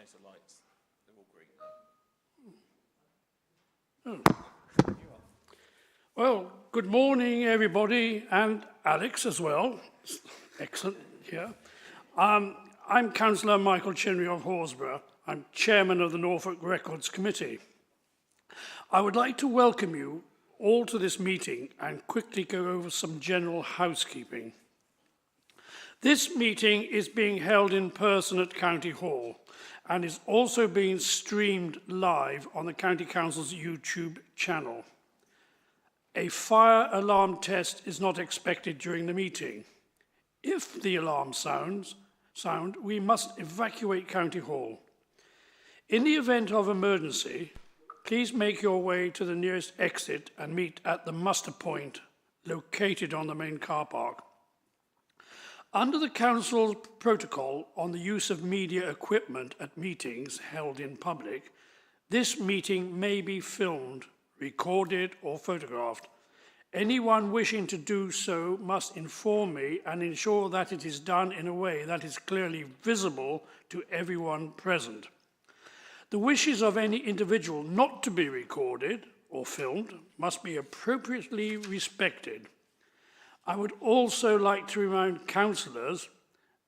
change the lights. They're all green now. Well, good morning, everybody, and Alex as well. Excellent, yeah. I'm Councillor Michael Chinnery of Horsburgh. I'm Chairman of the Norfolk Records Committee. I would like to welcome you all to this meeting and quickly go over some general housekeeping. This meeting is being held in person at County Hall and is also being streamed live on the County Council's YouTube channel. A fire alarm test is not expected during the meeting. If the alarm sound, we must evacuate County Hall. In the event of emergency, please make your way to the nearest exit and meet at the muster point located on the main car park. Under the Council's protocol on the use of media equipment at meetings held in public, this meeting may be filmed, recorded or photographed. Anyone wishing to do so must inform me and ensure that it is done in a way that is clearly visible to everyone present. The wishes of any individual not to be recorded or filmed must be appropriately respected. I would also like to remind councillors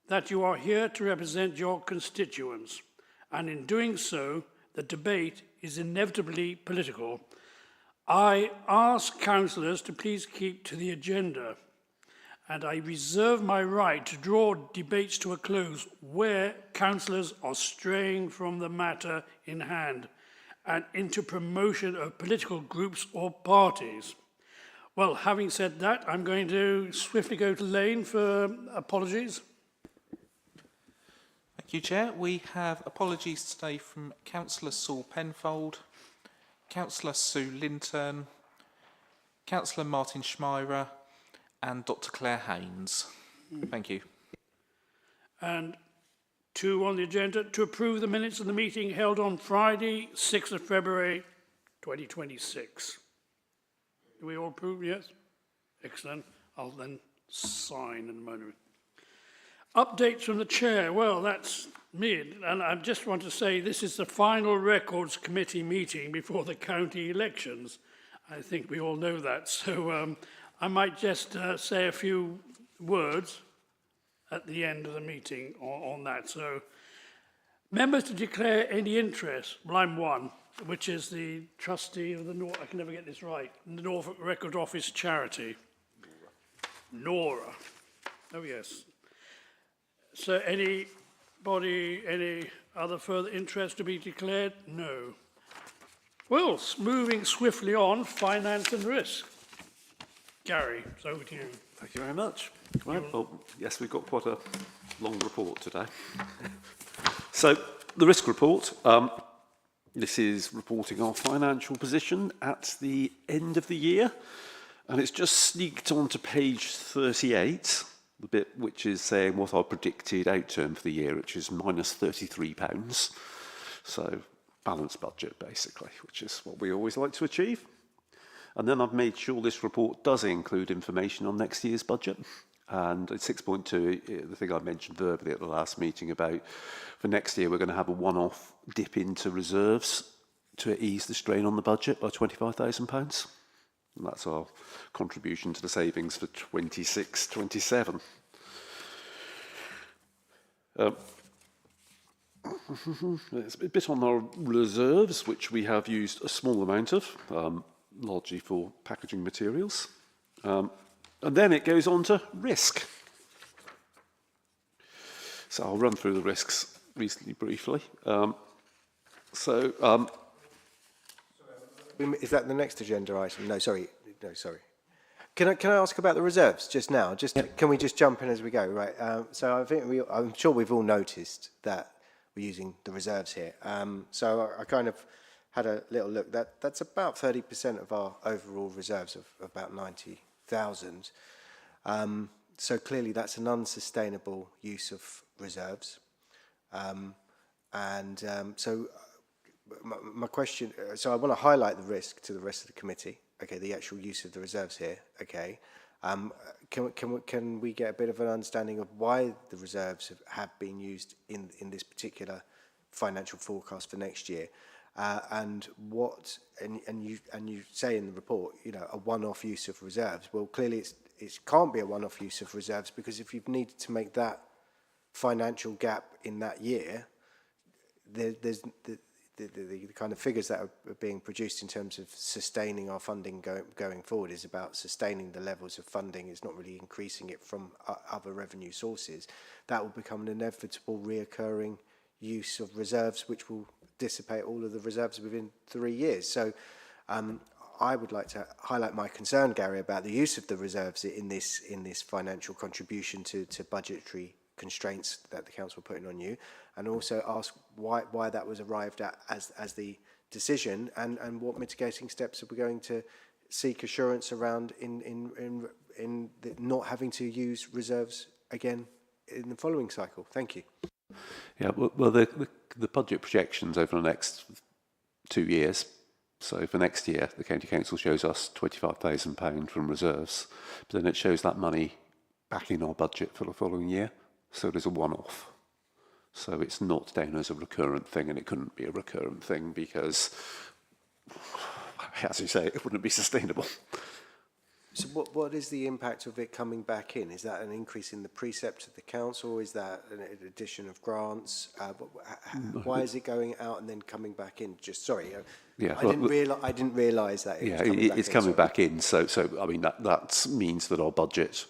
that you are here to represent your constituents, and in doing so, the debate is inevitably political. I ask councillors to please keep to the agenda, and I reserve my right to draw debates to a close where councillors are straying from the matter in hand and into promotion of political groups or parties. Well, having said that, I'm going to swiftly go to Lane for apologies. Thank you, Chair. We have apologies today from Councillor Saul Penfold, Councillor Sue Linton, Councillor Martin Schmeirer, and Dr. Claire Haynes. Thank you. And 2 on the agenda, to approve the minutes of the meeting held on Friday, 6th of February, 2026. Do we all approve? Yes? Excellent. I'll then sign in a moment. Updates from the chair. Well, that's me. And I just want to say this is the final Records Committee meeting before the county elections. I think we all know that. So I might just say a few words at the end of the meeting on that. So members to declare any interest. Well, I'm one, which is the trustee of the I can never get this right, the Norfolk Record Office Charity. Nora. Oh, yes. So anybody, any other further interest to be declared? No. Well, moving swiftly on, finance and risk. Gary, it's over to you. Thank you very much. Right, well, yes, we've got quite a long report today. So, the risk report. This is reporting our financial position at the end of the year, and it's just sneaked onto page 38, the bit which is saying what our predicted outturn for the year, which is minus £33. So, balanced budget, basically, which is what we always like to achieve. And then I've made sure this report does include information on next year's budget. And at 6.2, the thing I mentioned verbally at the last meeting about for next year, we're going to have a one-off dip into reserves to ease the strain on the budget by £25,000. And that's our contribution to the savings for 26-27. There's a bit on our reserves, which we have used a small amount of, largely for packaging materials. And then it goes on to risk. So I'll run through the risks reasonably briefly. Is that the next agenda item? No, sorry. Can I ask about the reserves just now? Can we just jump in as we go? Right. So I think I'm sure we've all noticed that we're using the reserves here. So I kind of had a little look. That's about 30% of our overall reserves of about 90,000. So clearly that's an unsustainable use of reserves. So my question, so I want to highlight the risk to the rest of the committee. Okay, the actual use of the reserves here. Okay, can we get a bit of an understanding of why the reserves have been used in this particular financial forecast for next year. And you say in the report, you know, a one-off use of reserves. Well, clearly it can't be a one-off use of reserves, because if you've needed to make that financial gap in that year, there's the kind of figures that are being produced in terms of sustaining our funding going forward is about sustaining the levels of funding. It's not really increasing it from other revenue sources. That will become an inevitable reoccurring use of reserves, which will dissipate all of the reserves within 3 years. So I would like to highlight my concern, Gary, about the use of the reserves in this financial contribution to budgetary constraints that the council are putting on you, and also ask why that was arrived at as the decision, and what mitigating steps are we going to seek assurance around in not having to use reserves again in the following cycle. Thank you. Yeah, well the budget projections over the next 2 years. So for next year, the County Council shows us £25,000 from reserves, but then it shows that money back in our budget for the following year. So there's a one-off. So it's not down as a recurrent thing, and it couldn't be a recurrent thing because, as you say, it wouldn't be sustainable. So what is the impact of it coming back in? Is that an increase in the precept of the council? Is that an addition of grants? Why is it going out and then coming back in? Just sorry, Yeah, I didn't realise that. It's coming back in. So I mean that means that our budget.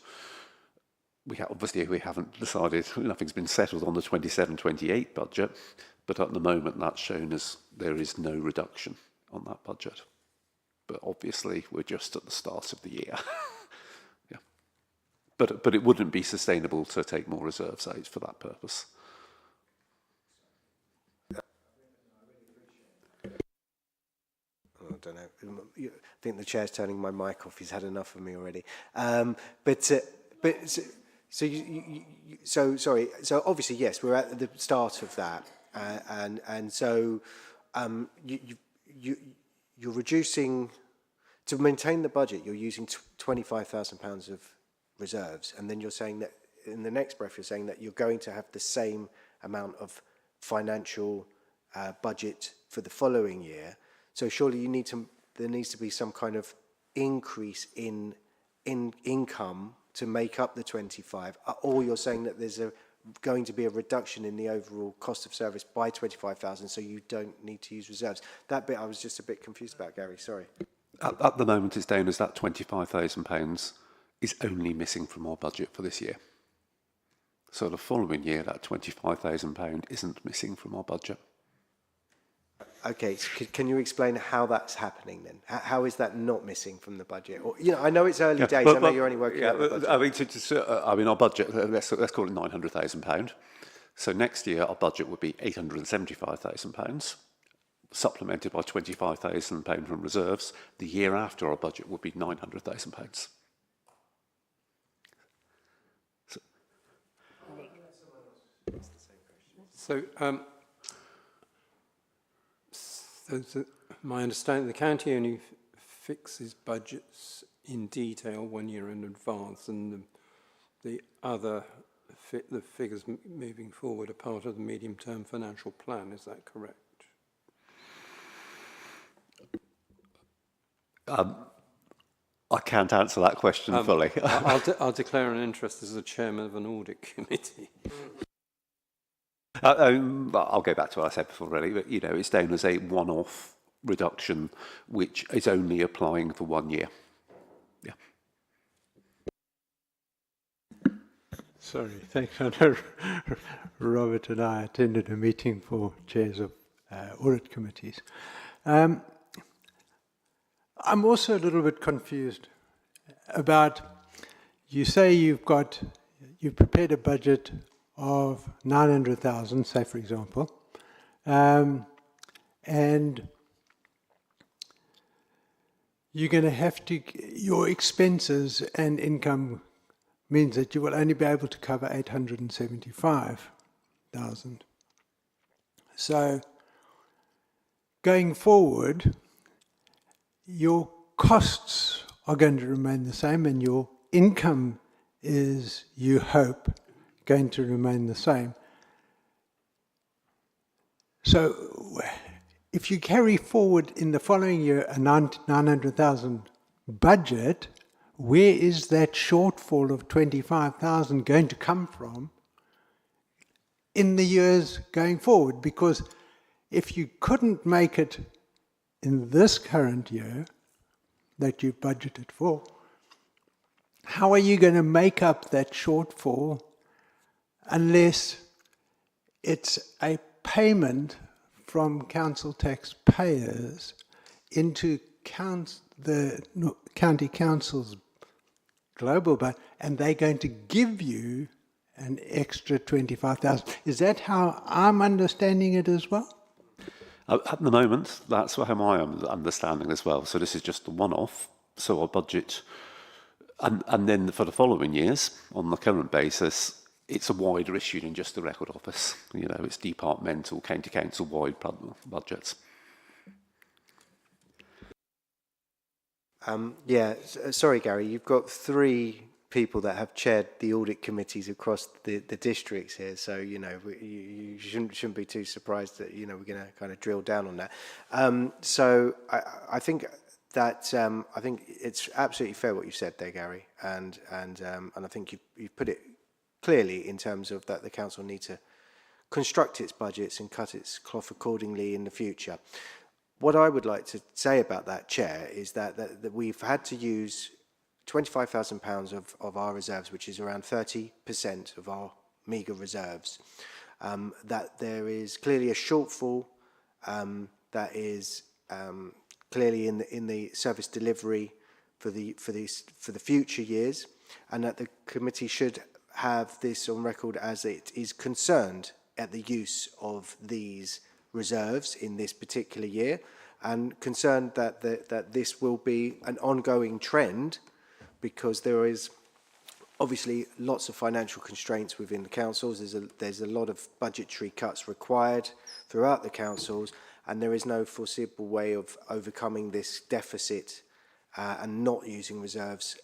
Obviously we haven't decided. Nothing's been settled on the 27-28 budget, but at the moment that's shown as there is no reduction on that budget. But obviously we're just at the start of the year. Yeah, but it wouldn't be sustainable to take more reserves out for that purpose. I don't know. I think the chair's turning my mic off. He's had enough of me already. So sorry. So obviously, yes, we're at the start of that, and so you're reducing to maintain the budget. You're using £25,000 of reserves, and then you're saying that in the next breath, you're saying that you're going to have the same amount of financial budget for the following year. So surely there needs to be some kind of increase in income to make up the 25, or you're saying that there's going to be a reduction in the overall cost of service by 25,000, so you don't need to use reserves. That bit I was just a bit confused about, Gary. Sorry. At the moment, it's down as that £25,000 is only missing from our budget for this year. So the following year, that £25,000 isn't missing from our budget. Okay, so can you explain how that's happening then? How is that not missing from the budget? Or, you know, I know it's early days. I know you're only working out the budget. I mean, our budget. Let's call it £900,000. So next year, our budget would be £875,000, supplemented by £25,000 from reserves. The year after, our budget would be £900,000. So my understanding, the county only fixes budgets in detail 1 year in advance, and the figures moving forward are part of the medium-term financial plan. Is that correct? I can't answer that question fully. I'll declare an interest as the chairman of an audit committee. I'll go back to what I said before, really. But it's down as a one-off reduction, which is only applying for 1 year. Yeah. Sorry, thanks. I know Robert and I attended a meeting for chairs of audit committees. I'm also a little bit confused about, you say you've prepared a budget of 900,000, say for example, and you're going to have to, your expenses and income means that you will only be able to cover 875,000. So going forward, your costs are going to remain the same, and your income is, you hope, going to remain the same. So if you carry forward in the following year a 900,000 budget, where is that shortfall of 25,000 going to come from in the years going forward? Because if you couldn't make it in this current year that you budgeted for, how are you going to make up that shortfall unless it's a payment from council taxpayers into the county council's global budget, and they're going to give you an extra 25,000? Is that how I'm understanding it as well? At the moment, that's how my understanding as well. So this is just a one-off. So our budget, and then for the following years, on the current basis, it's a wider issue than just the record office. You know, it's departmental, county council-wide budgets. Sorry, Gary, you've got 3 people that have chaired the audit committees across the districts here, so you know you shouldn't be too surprised that we're going to kind of drill down on that. So I think that I think it's absolutely fair what you said there, Gary, and I think you've put it clearly in terms of that the council needs to construct its budgets and cut its cloth accordingly in the future. What I would like to say about that, Chair, is that we've had to use £25,000 of our reserves, which is around 30% of our meagre reserves. That there is clearly a shortfall that is clearly in the service delivery for the future years, and that the committee should have this on record as it is concerned at the use of these reserves in this particular year, and concerned that this will be an ongoing trend, because there is obviously lots of financial constraints within the councils. There's a lot of budgetary cuts required throughout the councils, and there is no foreseeable way of overcoming this deficit and not using reserves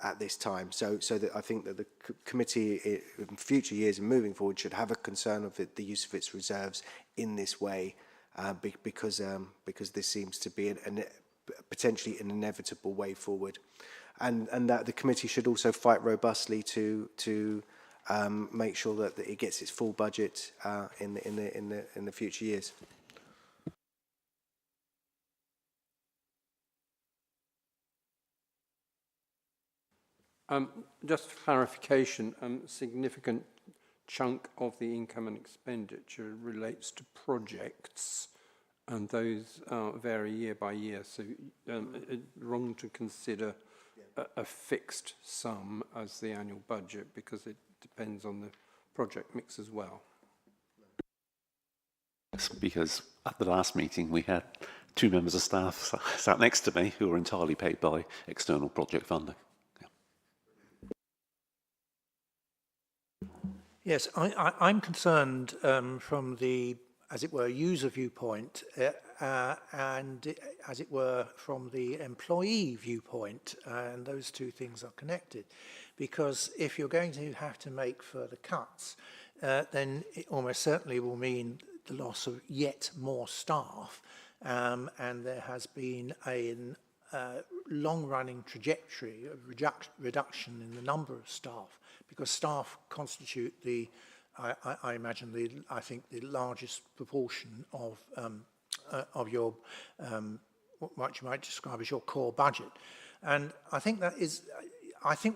at this time. So that I think that the committee in future years and moving forward should have a concern of the use of its reserves in this way, because this seems to be potentially an inevitable way forward. And that the committee should also fight robustly to make sure that it gets its full budget in the future years. Just for clarification, a significant chunk of the income and expenditure relates to projects, and those vary year by year. So it's wrong to consider a fixed sum as the annual budget, because it depends on the project mix as well. Because at the last meeting we had 2 members of staff sat next to me who were entirely paid by external project funding. Yes, I'm concerned from the, as it were, user viewpoint and, as it were, from the employee viewpoint, and those two things are connected. Because if you're going to have to make further cuts, then it almost certainly will mean the loss of yet more staff, and there has been a long-running trajectory of reduction in the number of staff, because staff constitute I imagine I think the largest proportion of your what you might describe as your core budget, and I think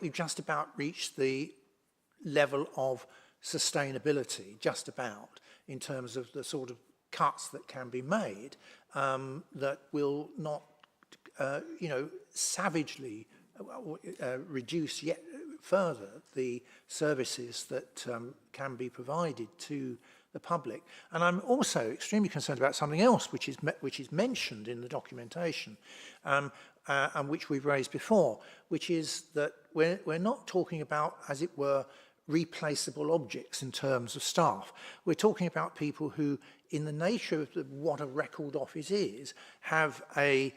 we've just about reached the level of sustainability, just about, in terms of the sort of cuts that can be made that will not savagely reduce yet further the services that can be provided to the public. And I'm also extremely concerned about something else which is mentioned in the documentation and which we've raised before, which is that we're not talking about, as it were, replaceable objects in terms of staff. We're talking about people who, in the nature of what a record office is, have a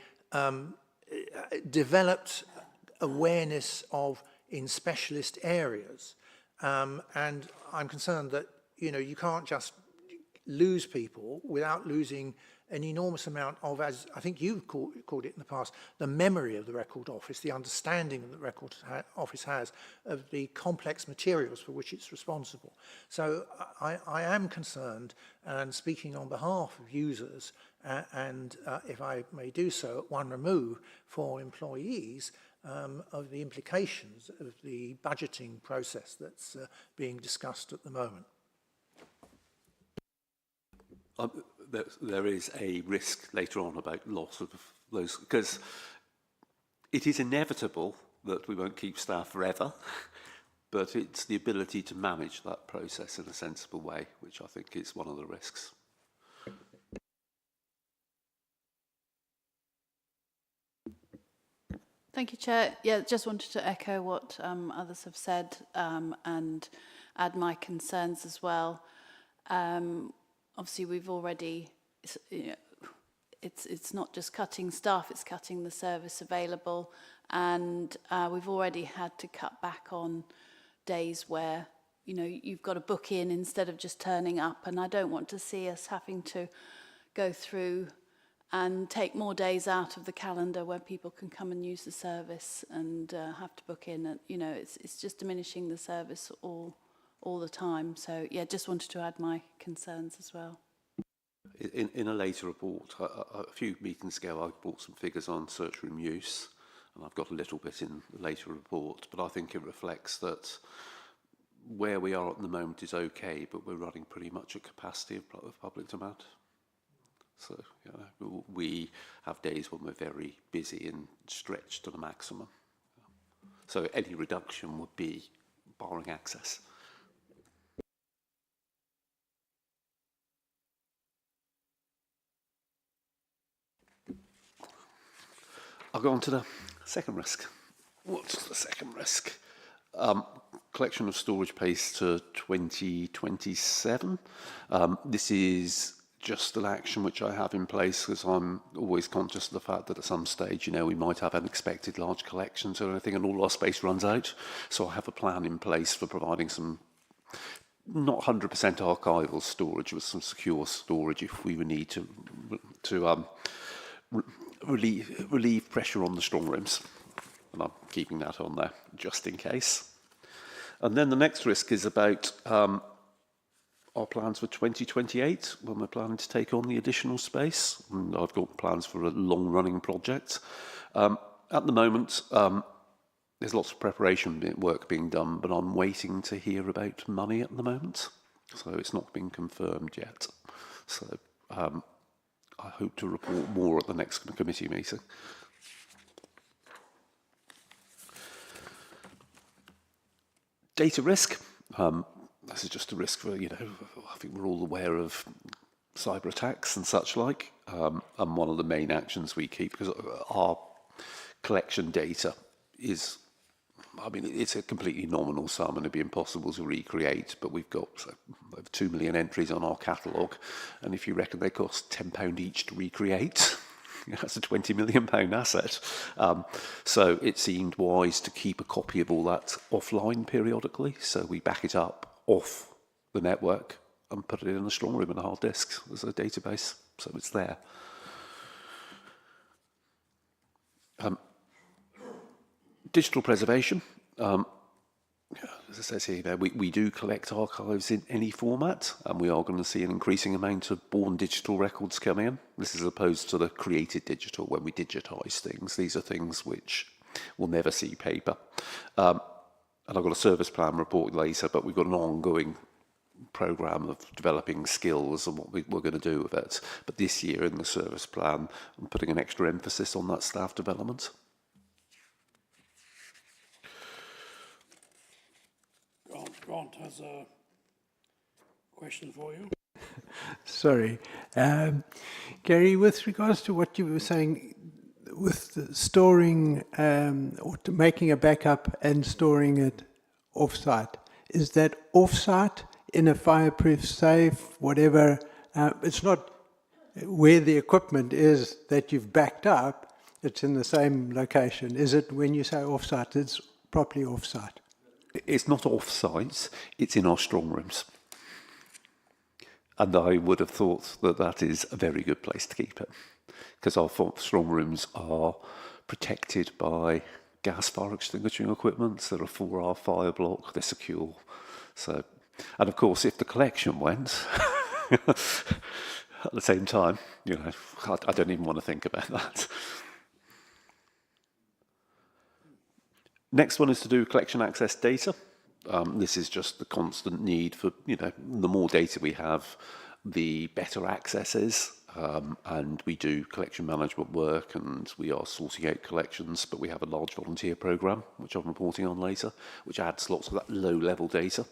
developed awareness in specialist areas, and I'm concerned that you can't just lose people without losing an enormous amount of, as I think you've called it in the past, the memory of the record office, the understanding that the record office has of the complex materials for which it's responsible. So I am concerned, and speaking on behalf of users, and if I may do so at one remove, for employees, of the implications of the budgeting process that's being discussed at the moment. There is a risk later on about loss of those, because it is inevitable that we won't keep staff forever, but it's the ability to manage that process in a sensible way, which I think is one of the risks. Thank you, Chair. Yeah, just wanted to echo what others have said and add my concerns as well. Obviously, we've already, it's not just cutting staff, it's cutting the service available, and we've already had to cut back on days where, you know, you've got to book in instead of just turning up, and I don't want to see us having to go through and take more days out of the calendar where people can come and use the service and have to book in. And, you know, it's just diminishing the service all the time. So, yeah, just wanted to add my concerns as well. In a later report, a few meetings ago, I brought some figures on search room use, and I've got a little bit in the later report, but I think it reflects that where we are at the moment is okay, but we're running pretty much at capacity of public demand. So, you know, we have days when we're very busy and stretched to the maximum. So any reduction would be barring access. I'll go on to the second risk. What's the second risk? Collection of storage pace to 2027. This is just an action which I have in place because I'm always conscious of the fact that at some stage, you know, we might have unexpected large collections or anything and all our space runs out. So I have a plan in place for providing some not 100% archival storage, with some secure storage if we would need to relieve pressure on the strong rooms. And I'm keeping that on there just in case. And then the next risk is about our plans for 2028, when we're planning to take on the additional space. And I've got plans for a long-running project. At the moment, there's lots of preparation work being done, but I'm waiting to hear about money at the moment. So it's not been confirmed yet. So I hope to report more at the next committee meeting. Data risk. This is just a risk for, you know, I think we're all aware of cyber attacks and such like. And one of the main actions we keep, because our collection data is, I mean, it's a completely nominal sum and it'd be impossible to recreate, but we've got over 2 million entries on our catalogue. And if you reckon they cost £10 each to recreate, that's a £20 million asset. So it seemed wise to keep a copy of all that offline periodically. So we back it up off the network and put it in a strong room and a hard disk as a database. So it's there. Digital preservation. As it says here, you know, we do collect archives in any format, and we are going to see an increasing amount of born digital records come in. This is opposed to the created digital when we digitise things. These are things which will never see paper. And I've got a service plan report later, but we've got an ongoing programme of developing skills and what we're going to do with it. But this year in the service plan, I'm putting an extra emphasis on that staff development. Grant has a question for you. Sorry. Gary, with regards to what you were saying, with the storing or to making a backup and storing it off-site, is that off-site in a fireproof safe, whatever? It's not where the equipment is that you've backed up, it's in the same location. Is it, when you say off-site, it's properly off-site? It's not off-site, it's in our strong rooms. And I would have thought that that is a very good place to keep it, because our strong rooms are protected by gas fire extinguishing equipment. So they're a 4-hour fire block, they're secure. So, and of course, if the collection went at the same time, you know, I don't even want to think about that. Next one is to do collection access data. This is just the constant need for, you know, the more data we have, the better access is. And we do collection management work, and we are sorting out collections, but we have a large volunteer programme, which I'm reporting on later, which adds lots of that low-level data.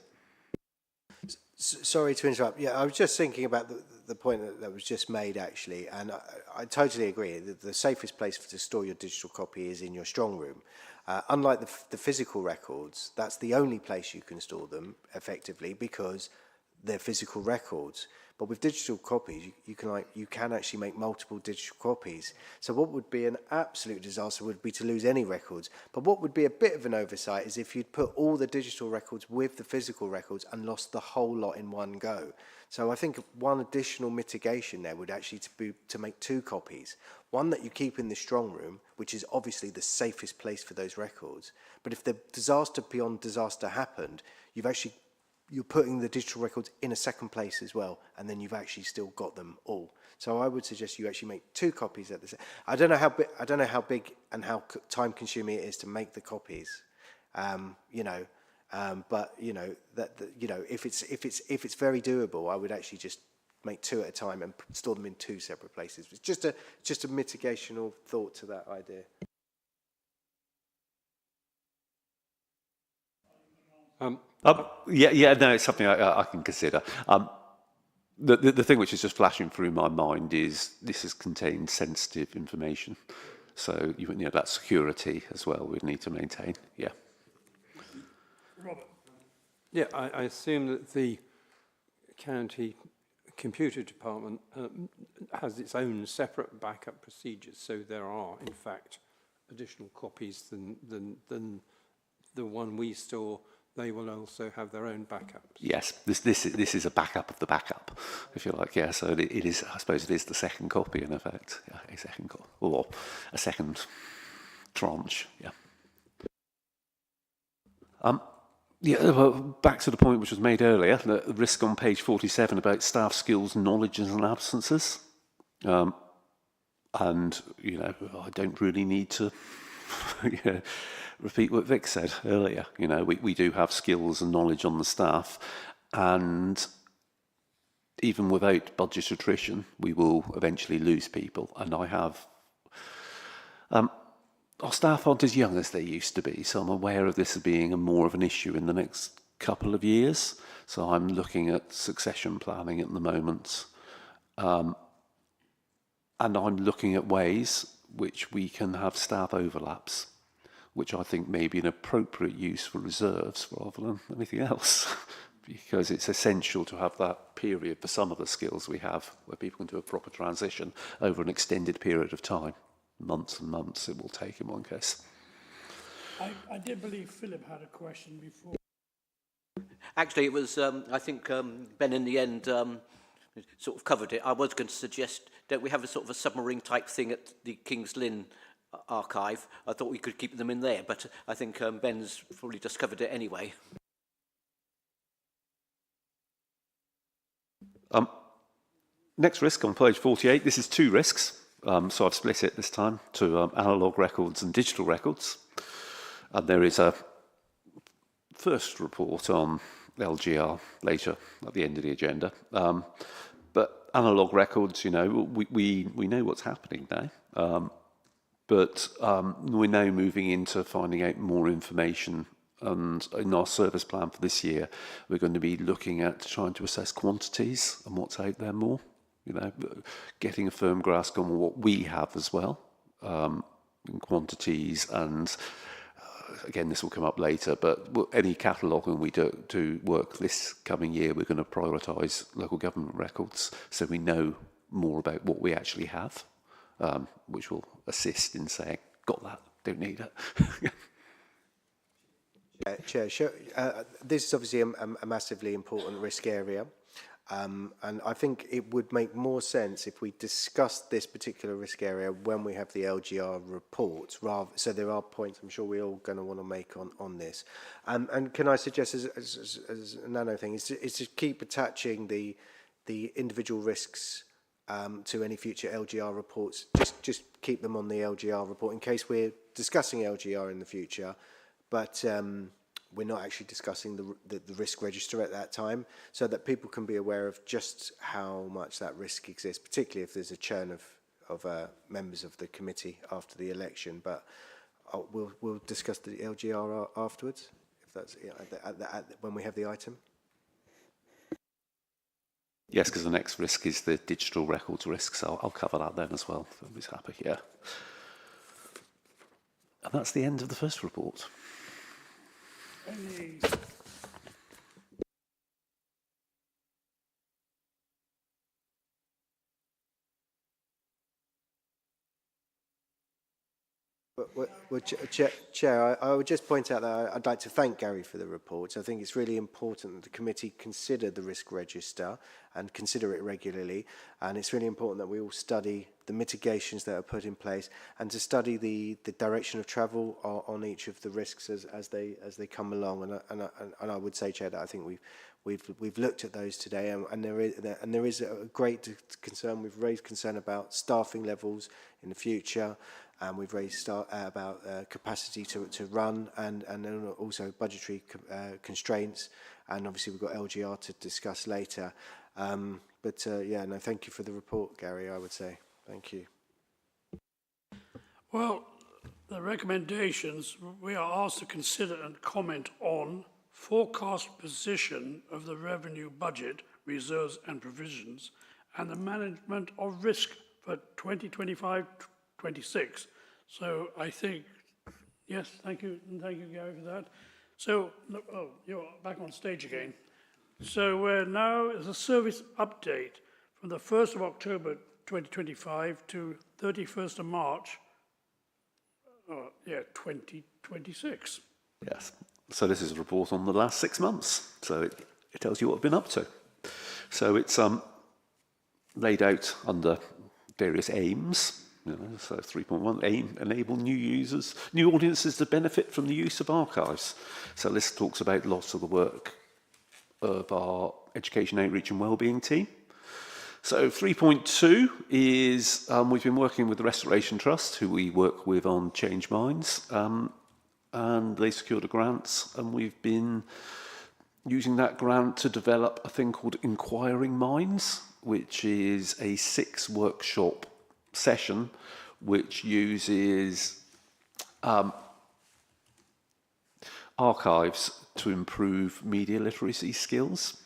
Sorry to interrupt. Yeah, I was just thinking about the point that was just made, actually, and I totally agree that the safest place to store your digital copy is in your strong room. Unlike the physical records, that's the only place you can store them effectively because they're physical records. But with digital copies, you can actually make multiple digital copies. So what would be an absolute disaster would be to lose any records. But what would be a bit of an oversight is if you'd put all the digital records with the physical records and lost the whole lot in one go. So I think one additional mitigation there would actually be to make 2 copies. One that you keep in the strong room, which is obviously the safest place for those records. But if the disaster beyond disaster happened, you're putting the digital records in a second place as well, and then you've actually still got them all. So I would suggest you actually make 2 copies at the. I don't know how big and how time consuming it is to make the copies, but you know if it's very doable, I would actually just make 2 at a time and store them in 2 separate places. It's just a mitigational thought to that idea. No, it's something I can consider. The thing which is just flashing through my mind is this has contained sensitive information. So, you know, that security as well we'd need to maintain, yeah. Robert. Yeah, I assume that the county computer department has its own separate backup procedures, so there are, in fact, additional copies than the one we store. They will also have their own backups. Yes, this is a backup of the backup, if you like. Yeah, so it is. I suppose it is the second copy in effect. Yeah, a second copy or a second tranche. Yeah. Well, back to the point which was made earlier, the risk on page 47 about staff skills, knowledges, and absences. And you know, I don't really need to. Repeat what Vic said earlier. You know, we do have skills and knowledge on the staff, and even without budget attrition, we will eventually lose people. And I have our staff aren't as young as they used to be, so I'm aware of this as being more of an issue in the next couple of years. So I'm looking at succession planning at the moment, and I'm looking at ways which we can have staff overlaps, which I think may be an appropriate use for reserves rather than anything else, because it's essential to have that period for some of the skills we have where people can do a proper transition over an extended period of time. Months and months it will take in one case. I did believe Philip had a question before. Actually, it was, I think Ben in the end sort of covered it. I was going to suggest that we have a sort of a submarine type thing at the King's Lynn archive. I thought we could keep them in there, but I think Ben's probably just covered it anyway. Next risk on page 48, this is 2 risks. So I've split it this time to analogue records and digital records. And there is a first report on LGR later at the end of the agenda. But analogue records, you know, we know what's happening now. But we're now moving into finding out more information, and in our service plan for this year, we're going to be looking at trying to assess quantities and what's out there more, you know, getting a firm grasp on what we have as well, in quantities, and again, this will come up later, but any cataloguing we do work this coming year, we're going to prioritise local government records so we know more about what we actually have. Which will assist in saying, got that, don't need it. Chair, sure. This is obviously a massively important risk area. And I think it would make more sense if we discussed this particular risk area when we have the LGR report. So there are points I'm sure we're all going to want to make on this. And can I suggest as a nano thing is to keep attaching the individual risks to any future LGR reports. Just keep them on the LGR report in case we're discussing LGR in the future, but we're not actually discussing the risk register at that time, so that people can be aware of just how much that risk exists, particularly if there's a churn of members of the committee after the election. But we'll discuss the LGR afterwards, if that's when we have the item. Yes, because the next risk is the digital records risk, so I'll cover that then as well. Everybody's happy, yeah. And that's the end of the first report. Any Well, Chair, I would just point out that I'd like to thank Gary for the report. I think it's really important that the committee consider the risk register and consider it regularly. And it's really important that we all study the mitigations that are put in place and to study the direction of travel on each of the risks as they come along. And I would say, Chair, that I think we've looked at those today, and there is a great concern. We've raised concern about staffing levels in the future. And we've raised about capacity to run and then also budgetary constraints. And obviously we've got LGR to discuss later. Yeah, no, thank you for the report, Gary, I would say. Thank you. Well, the recommendations, we are asked to consider and comment on forecast position of the revenue budget, reserves and provisions, and the management of risk for 2025-26. So I think, yes, thank you, and thank you, Gary, for that. So, oh, you're back on stage again. So we're now as a service update from the 1st of October 2025 to 31st of March, 2026. Yes. So this is a report on the last 6 months. So it tells you what I've been up to. So it's laid out under various aims. So 3.1, aim, enable new audiences to benefit from the use of archives. So this talks about lots of the work of our education outreach and wellbeing team. So 3.2 is we've been working with the Restoration Trust, who we work with on Change Minds, and they secured a grant, and we've been using that grant to develop a thing called Inquiring Minds, which is a 6-workshop session which uses archives to improve media literacy skills.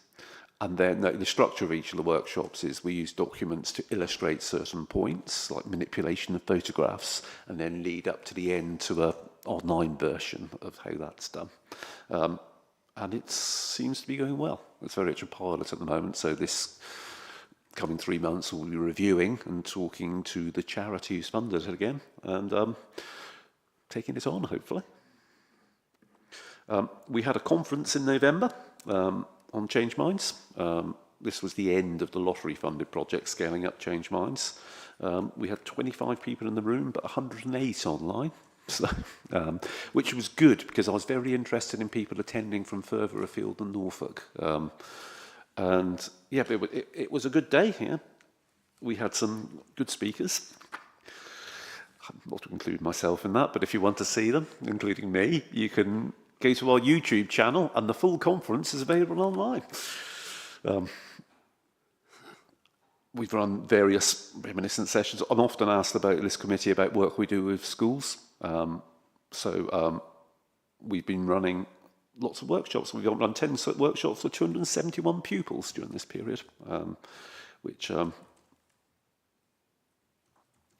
And then the structure of each of the workshops is we use documents to illustrate certain points, like manipulation of photographs, and then lead up to the end to an online version of how that's done. And it seems to be going well. It's very much a pilot at the moment, so this coming 3 months we'll be reviewing and talking to the charity who's funded it again and taking it on, hopefully. We had a conference in November on Change Minds. This was the end of the lottery-funded project, Scaling Up Change Minds. We had 25 people in the room, but 108 online, so, which was good because I was very interested in people attending from further afield than Norfolk. And yeah, it was a good day here. We had some good speakers. I'm not to include myself in that, but if you want to see them, including me, you can go to our YouTube channel and the full conference is available online. We've run various reminiscent sessions. I'm often asked about this committee about work we do with schools. We've been running lots of workshops. We've run 10 workshops for 271 pupils during this period, which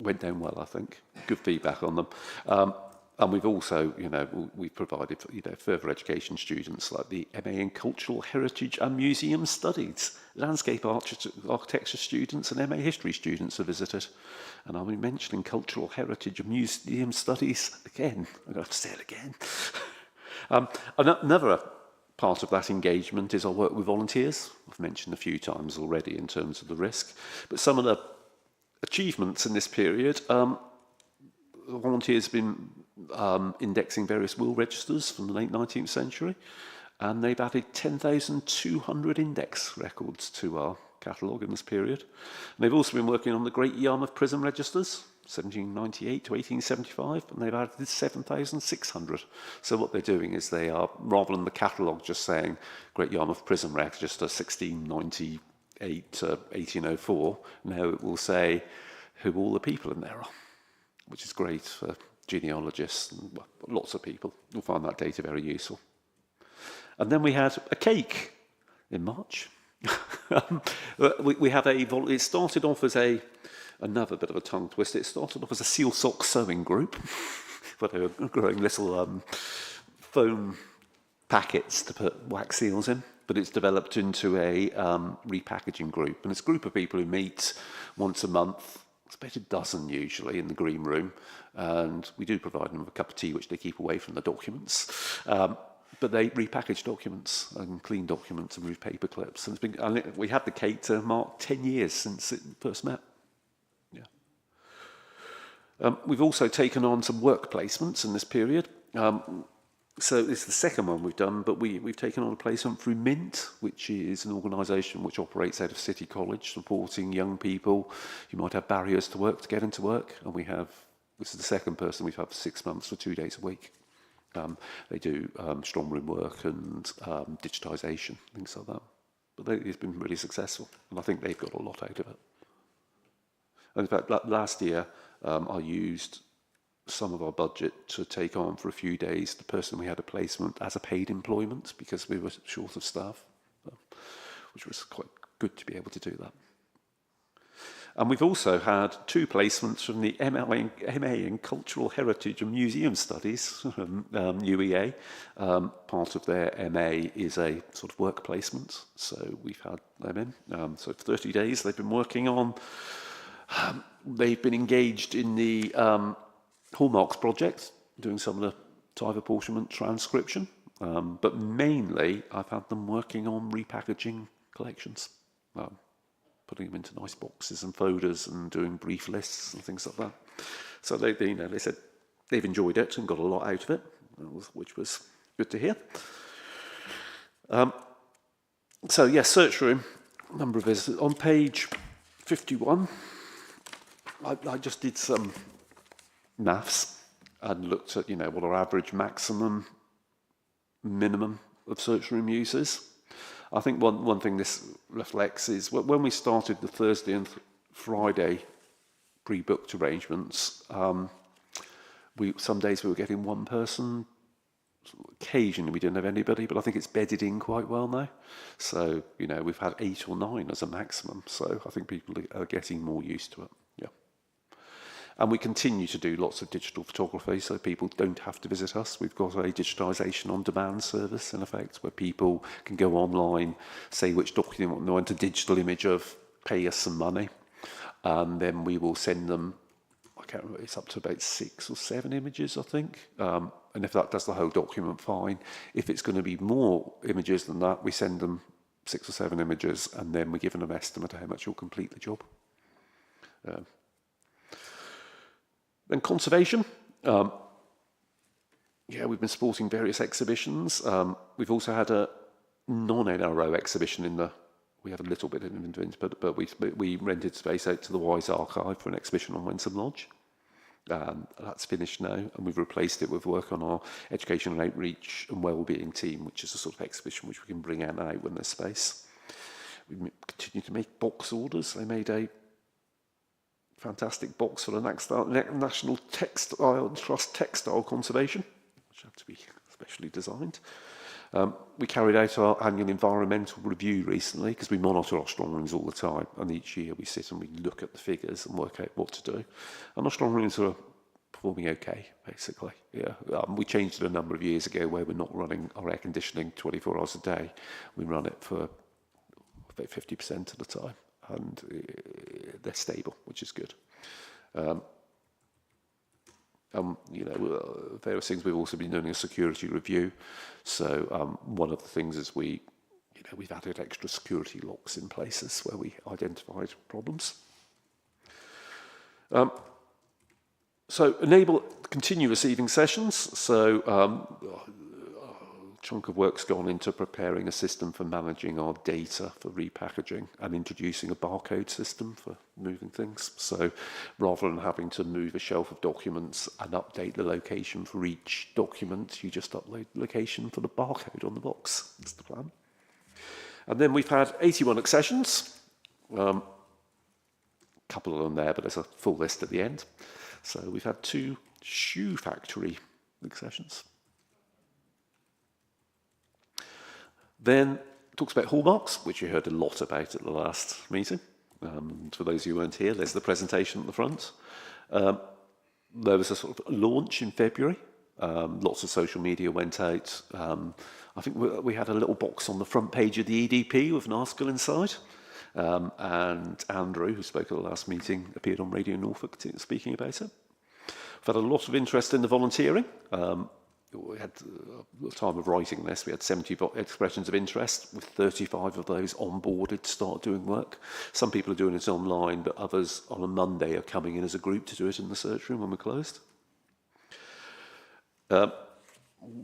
went down well, I think. Good feedback on them. And we've also, we've provided, further education students like the MA in Cultural Heritage and Museum Studies. Landscape architecture students and MA History students have visited. And I'll be mentioning Cultural Heritage and Museum Studies again. I'm going to have to say it again. Another part of that engagement is our work with volunteers. I've mentioned a few times already in terms of the risk. But some of the achievements in this period, volunteers have been indexing various will registers from the late 19th century, and they've added 10,200 index records to our catalogue in this period. And they've also been working on the Great Yarmouth Prison Registers, 1798 to 1875, and they've added 7,600. So what they're doing is they are, rather than the catalogue just saying Great Yarmouth Prison Register 1698 to 1804, now it will say who all the people in there are, which is great for genealogists and lots of people will find that data very useful. And then we had a cake in March. we had it started off as another bit of a tongue twister. It started off as a seal sock sewing group, where they were growing little foam packets to put wax seals in. But it's developed into a repackaging group. And it's a group of people who meet once a month. It's about a dozen usually in the green room. And we do provide them with a cup of tea, which they keep away from the documents. But they repackage documents and clean documents and remove paper clips. And we had the cake to mark 10 years since it first met. Yeah. We've also taken on some work placements in this period. So it's the second one we've done, but we've taken on a placement through Mint, which is an organisation which operates out of City College, supporting young people who might have barriers to work to get into work. And this is the second person we've had for 6 months for 2 days a week. They do strong room work and digitisation, things like that. But it's been really successful, and I think they've got a lot out of it. And in fact, last year I used some of our budget to take on for a few days the person we had a placement as a paid employment because we were short of staff, which was quite good to be able to do that. And we've also had 2 placements from the MA in Cultural Heritage and Museum Studies, UEA. Part of their MA is a sort of work placement, so we've had them in. So for 30 days they've been working on, they've been engaged in the Hallmarks project, doing some of the type apportionment transcription, but mainly I've had them working on repackaging collections. Putting them into nice boxes and folders and doing brief lists and things like that. So they said they've enjoyed it and got a lot out of it, which was good to hear. So yes, search room, number of visitors. On page 51, I just did some maths and looked at, what our average maximum, minimum of search room users. I think one thing this reflects is when we started the Thursday and Friday pre-booked arrangements, some days we were getting one person. Occasionally we didn't have anybody, but I think it's bedded in quite well now. So, we've had 8 or 9 as a maximum. So I think people are getting more used to it. Yeah. And we continue to do lots of digital photography, so people don't have to visit us. We've got a digitisation on demand service, in effect, where people can go online, say which document they want a digital image of, pay us some money, and then we will send them, I can't remember, it's up to about 6 or 7 images, I think. And if that does the whole document, fine. If it's going to be more images than that, we send them 6 or 7 images, and then we give them an estimate of how much you'll complete the job. Then conservation. We've been supporting various exhibitions. We've also had a non-NRO exhibition we had a little bit in Invent, but we rented space out to the Wise Archive for an exhibition on Wensum Lodge. That's finished now, and we've replaced it with work on our education and outreach and wellbeing team, which is a sort of exhibition which we can bring out when there's space. We continue to make box orders. They made a fantastic box for the National Textile Trust Textile Conservation, which had to be specially designed. We carried out our annual environmental review recently because we monitor our strong rooms all the time, and each year we sit and we look at the figures and work out what to do. And our strong rooms are performing okay, basically. Yeah, we changed it a number of years ago where we're not running our air conditioning 24 hours a day. We run it for about 50% of the time, and they're stable, which is good. Various things. We've also been doing a security review. So one of the things is we've added extra security locks in places where we identified problems. So continue receiving sessions. So a chunk of work's gone into preparing a system for managing our data for repackaging and introducing a barcode system for moving things. So rather than having to move a shelf of documents and update the location for each document, you just upload the location for the barcode on the box. That's the plan. And then we've had 81 accessions. A couple of them there, but there's a full list at the end. So we've had 2 shoe factory accessions. Then talks about hallmarks, which you heard a lot about at the last meeting. For those who weren't here, there's the presentation at the front. There was a sort of launch in February. Lots of social media went out. I think we had a little box on the front page of the EDP with an article inside. And Andrew, who spoke at the last meeting, appeared on Radio Norfolk speaking about it. We've had a lot of interest in the volunteering. We had, at the time of writing this, we had 70 expressions of interest, with 35 of those onboarded to start doing work. Some people are doing it online, but others on a Monday are coming in as a group to do it in the search room when we're closed.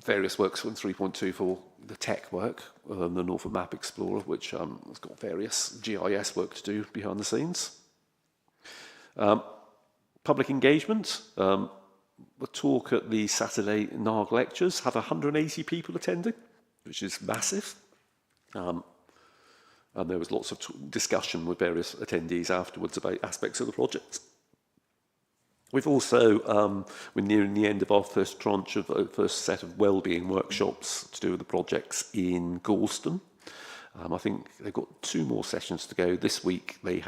Various works in 3.2 for the tech work, the Norfolk Map Explorer, which has got various GIS work to do behind the scenes. Public engagement. The talk at the Saturday NARG lectures had 180 people attending, which is massive. And there was lots of discussion with various attendees afterwards about aspects of the project. We've also, we're nearing the end of our first tranche of first set of wellbeing workshops to do with the projects in Galston. I think they've got 2 more sessions to go. This week they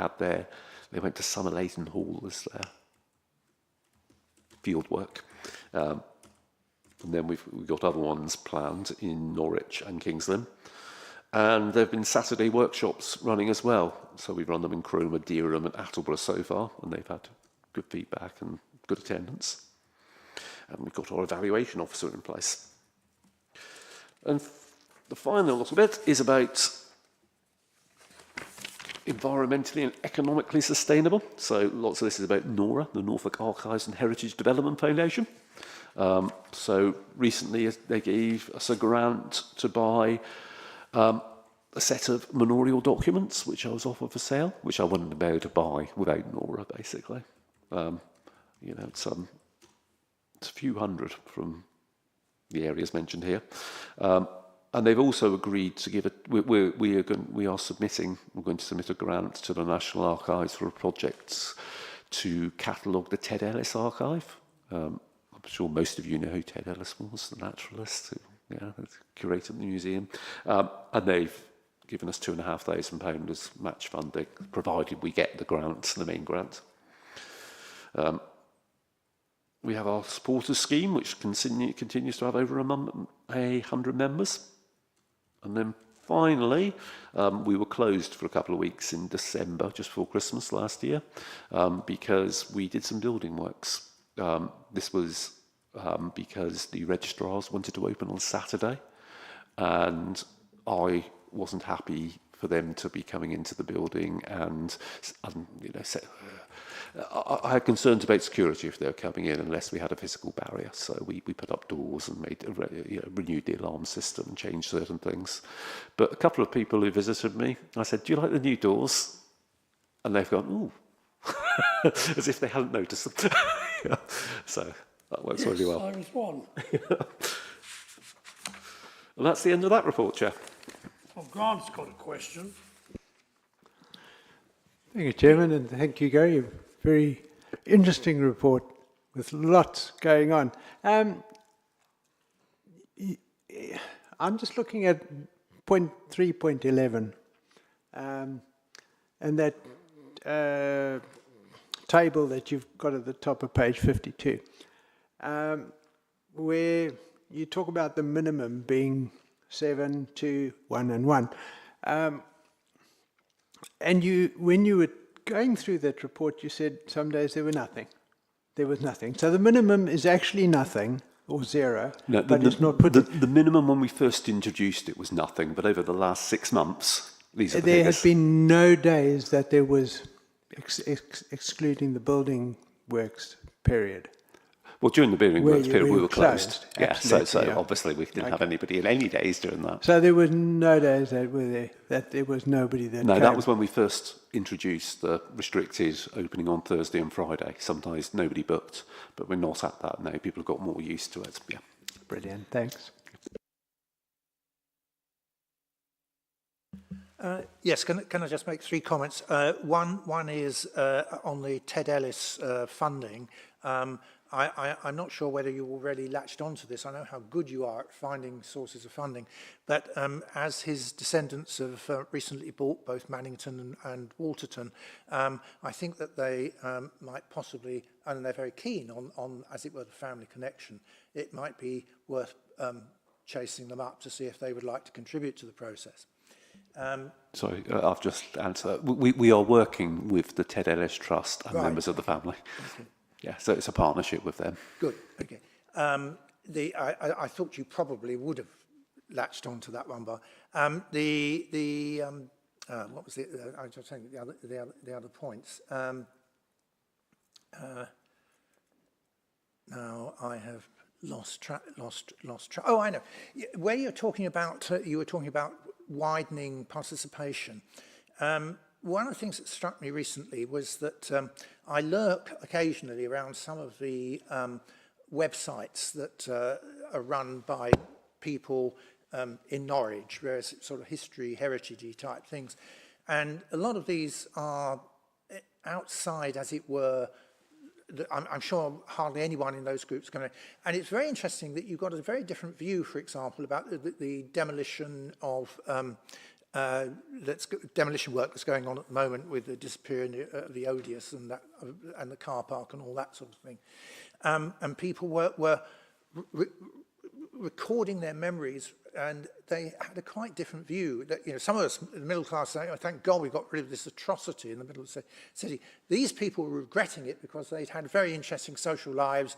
went to Summer Leighton Hall as their field work. And then we've got other ones planned in Norwich and King's Lynn. And there have been Saturday workshops running as well. So we've run them in Cromer, Dereham and Attleborough so far, and they've had good feedback and good attendance. And we've got our evaluation officer in place. And the final little bit is about environmentally and economically sustainable. So lots of this is about NORA, the Norfolk Archives and Heritage Development Foundation. So recently they gave us a grant to buy a set of memorial documents, which I was offered for sale, which I wouldn't be able to buy without NORA, basically. It's a few hundred from the areas mentioned here. And they've also agreed to give we're going to submit a grant to the National Archives for a project to catalogue the Ted Ellis archive. I'm sure most of you know who Ted Ellis was, the naturalist, who curated the museum. And they've given us £2,500 as match funding, provided we get the grant, the main grant. We have our supporters scheme, which continues to have over 100 members. And then finally, we were closed for a couple of weeks in December, just before Christmas last year, because we did some building works. This was because the registrars wanted to open on Saturday, and I wasn't happy for them to be coming into the building and I had concerns about security if they were coming in unless we had a physical barrier. So we put up doors and renewed the alarm system and changed certain things. But a couple of people who visited me, I said, "Do you like the new doors?" And they've gone, "Ooh," as if they hadn't noticed them. So that works really well. I was one. And that's the end of that report, Chair. Well, Grant's got a question. Thank you, Chairman, and thank you, Gary. Very interesting report with lots going on. I'm just looking at point 3.11 and that table that you've got at the top of page 52, where you talk about the minimum being 7, 2, 1 and 1. And when you were going through that report, you said some days there were nothing. there was nothing. So the minimum is actually nothing, or zero, No, but it's not put in. the minimum when we first introduced it was nothing, but over the last 6 months, these are the There figures. had been no days that there was, excluding the building works period. Well, during the building Where works you- period, where we you were closed. closed, Yeah, so absolutely, yeah. obviously we didn't have anybody in any days during that. So there was no days that were there, that there was nobody that No, came. that was when we first introduced the restricted opening on Thursday and Friday. Sometimes nobody booked, but we're not at that now. People have got more used to it. Yeah. Brilliant, thanks. Yes, can I just make 3 comments? One is on the Ted Ellis funding. I'm not sure whether you already latched onto this. I know how good you are at finding sources of funding, but as his descendants have recently bought both Mannington and Walterton, I think that they might possibly, and they're very keen on, as it were, the family connection. It might be worth chasing them up to see if they would like to contribute to the process. Sorry, I've just answered. We are working with the Ted Ellis Trust and Right. members of the family. Yeah, so it's a partnership with them. Good. Okay. I thought you probably would have latched onto that one, but what was the? I was just saying the other points. Now I have lost track. Oh, I know. Where you're talking about, you were talking about widening participation. One of the things that struck me recently was that I lurk occasionally around some of the websites that are run by people in Norwich, various sort of history, heritage type things. And a lot of these are outside, as it were, I'm sure hardly anyone in those groups can. And it's very interesting that you've got a very different view, for example, about the demolition of demolition work that's going on at the moment with the disappearing of the Odious and the car park and all that sort of thing. And people were recording their memories, and they had a quite different view. That, you know, some of us in the middle class say, "Oh, thank God we got rid of this atrocity in the middle of the city." These people were regretting it because they'd had very interesting social lives,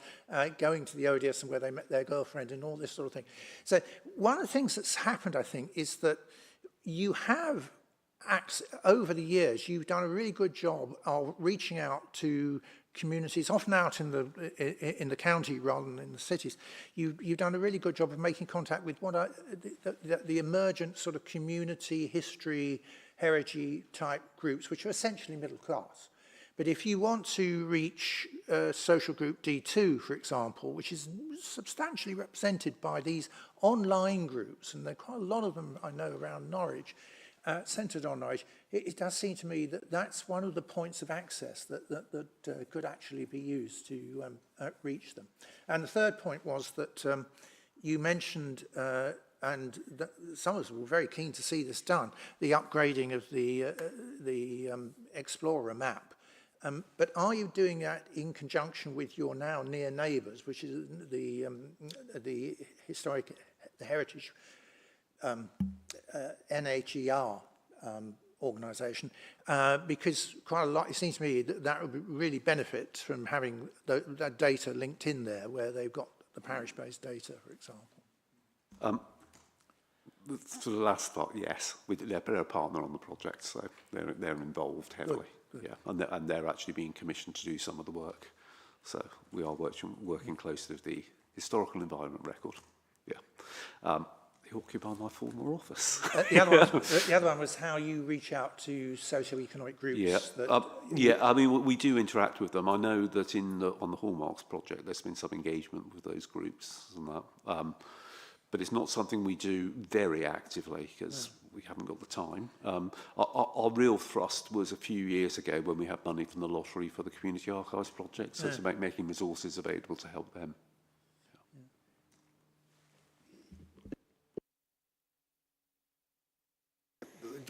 going to the Odious and where they met their girlfriend and all this sort of thing. So one of the things that's happened, I think, is that you have, over the years, you've done a really good job of reaching out to communities, often out in the county rather than in the cities. You've done a really good job of making contact with what are the emergent sort of community, history, heritage type groups, which are essentially middle class. But if you want to reach social group D2, for example, which is substantially represented by these online groups, and there are quite a lot of them I know around Norwich, centred on Norwich, it does seem to me that that's one of the points of access that could actually be used to reach them. And the third point was that you mentioned, and some of us were very keen to see this done, the upgrading of the Explorer map. But are you doing that in conjunction with your now near neighbours, which is the heritage NHER organisation? Because quite a lot, it seems to me that would really benefit from having that data linked in there, where they've got the parish-based data, for example. For the last part, yes, they're a partner on the project, so they're involved heavily. Good. Yeah, and they're actually being commissioned to do some of the work. So we are working closely with the Historical Environment Record. Yeah, they occupy my former office. The other one was how you reach out to socio-economic groups. Yeah, I mean, we do interact with them. I know that on the Hallmarks project, there's been some engagement with those groups and that. But it's not something we do very actively because we haven't got the time. Our real thrust was a few years ago when we had money from the lottery for the Community Archives project, so it's about making resources available to help them.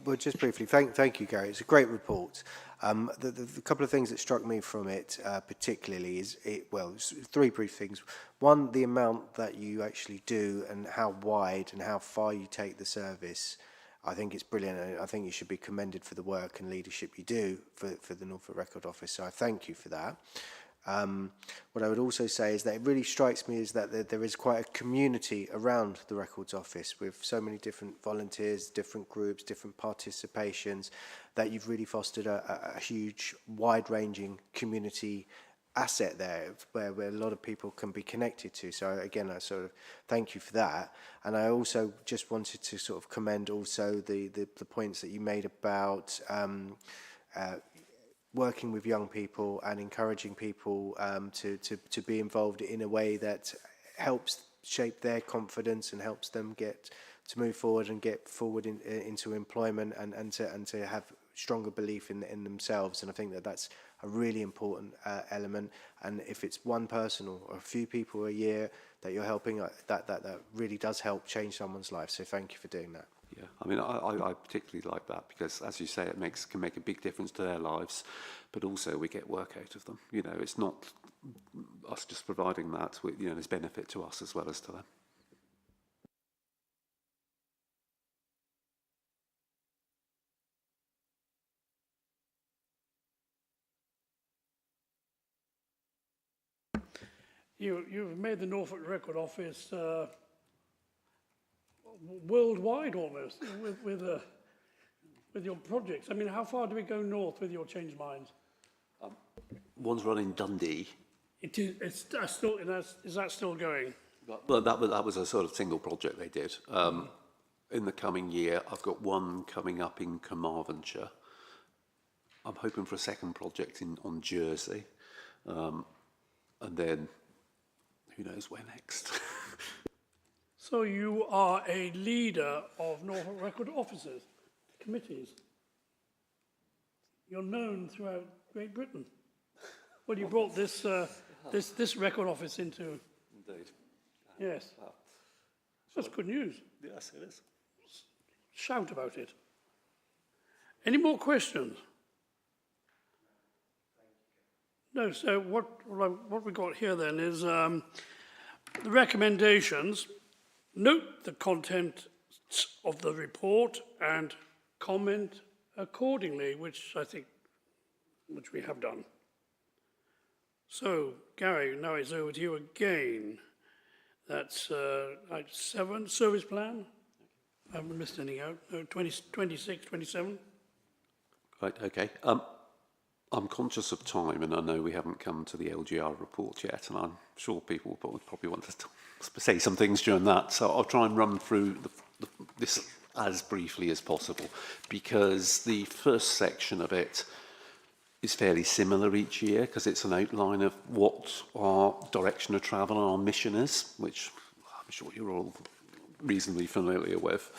Well, just briefly, thank you, Gary. It's a great report. The couple of things that struck me from it particularly is, it's 3 brief things. One, the amount that you actually do and how wide and how far you take the service. I think it's brilliant, and I think you should be commended for the work and leadership you do for the Norfolk Record Office, so I thank you for that. What I would also say is that it really strikes me is that there is quite a community around the Records Office with so many different volunteers, different groups, different participations, that you've really fostered a huge, wide-ranging community asset there where a lot of people can be connected to. So again, I sort of thank you for that. And I also just wanted to sort of commend also the points that you made about working with young people and encouraging people to be involved in a way that helps shape their confidence and helps them get to move forward and get forward into employment and to have stronger belief in themselves. And I think that that's a really important element. And if it's one person or a few people a year that you're helping, that really does help change someone's life. So thank you for doing that. Yeah, I mean, I particularly like that because, as you say, it can make a big difference to their lives, but also we get work out of them. You know, it's not us just providing that. You know, there's benefit to us as well as to them. You've made the Norfolk Record Office worldwide almost with your projects. I mean, how far do we go north with your Change Minds? One's run in Dundee. It is. It's still. Is that still going? Well, that was a sort of single project they did. In the coming year, I've got one coming up in Carmarthenshire. I'm hoping for a second project on Jersey, and then who knows where next. So you are a leader of Norfolk Record Officers, committees. You're known throughout Great Britain. Well, you brought this this record office into. Indeed. Yes. That's good news. Yes, it is. Shout about it. Any more questions? No. So what we got here then is the recommendations. Note the content of the report and comment accordingly, which we have done. So, Gary, now it's over to you again. That's 7, service plan. I haven't missed anything out. No, 26, 27. Right, okay. I'm conscious of time, and I know we haven't come to the LGR report yet, and I'm sure people will probably want to say some things during that. So I'll try and run through this as briefly as possible, because the first section of it is fairly similar each year, because it's an outline of what our direction of travel and our mission is, which I'm sure you're all reasonably familiar with.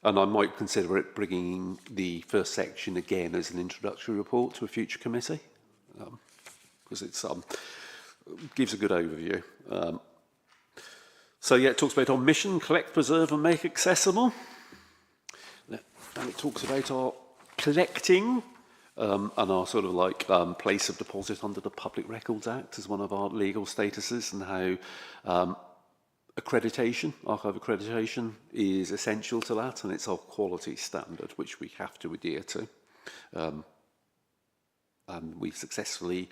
And I might consider it bringing the first section again as an introductory report to a future committee, because it gives a good overview. So yeah, it talks about our mission: collect, preserve and make accessible. And it talks about our collecting and our sort of like place of deposit under the Public Records Act as one of our legal statuses, and how accreditation, archive accreditation, is essential to that, and it's our quality standard which we have to adhere to. And we successfully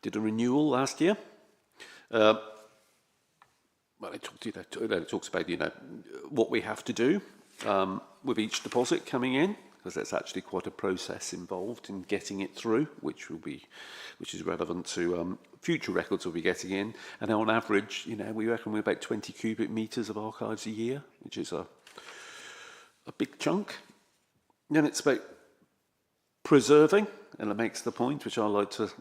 did a renewal last year. Well, it talks about what we have to do with each deposit coming in, because there's actually quite a process involved in getting it through, which is relevant to future records we'll be getting in. And on average, we reckon we're about 20 cubic metres of archives a year, which is a big chunk. Then it's about preserving, and it makes the point, which I like to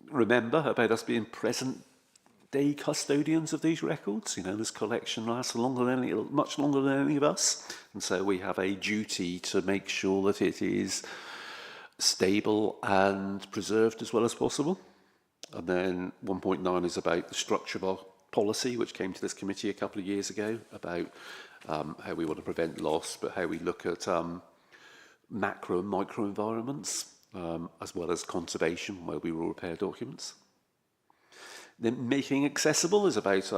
remember, about us being present-day custodians of these records. This collection lasts much longer than any of us, and so we have a duty to make sure that it is stable and preserved as well as possible. And then 1.9 is about the structure of our policy, which came to this committee a couple of years ago, about how we want to prevent loss, but how we look at macro and micro environments, as well as conservation, where we will repair documents. Then making accessible is about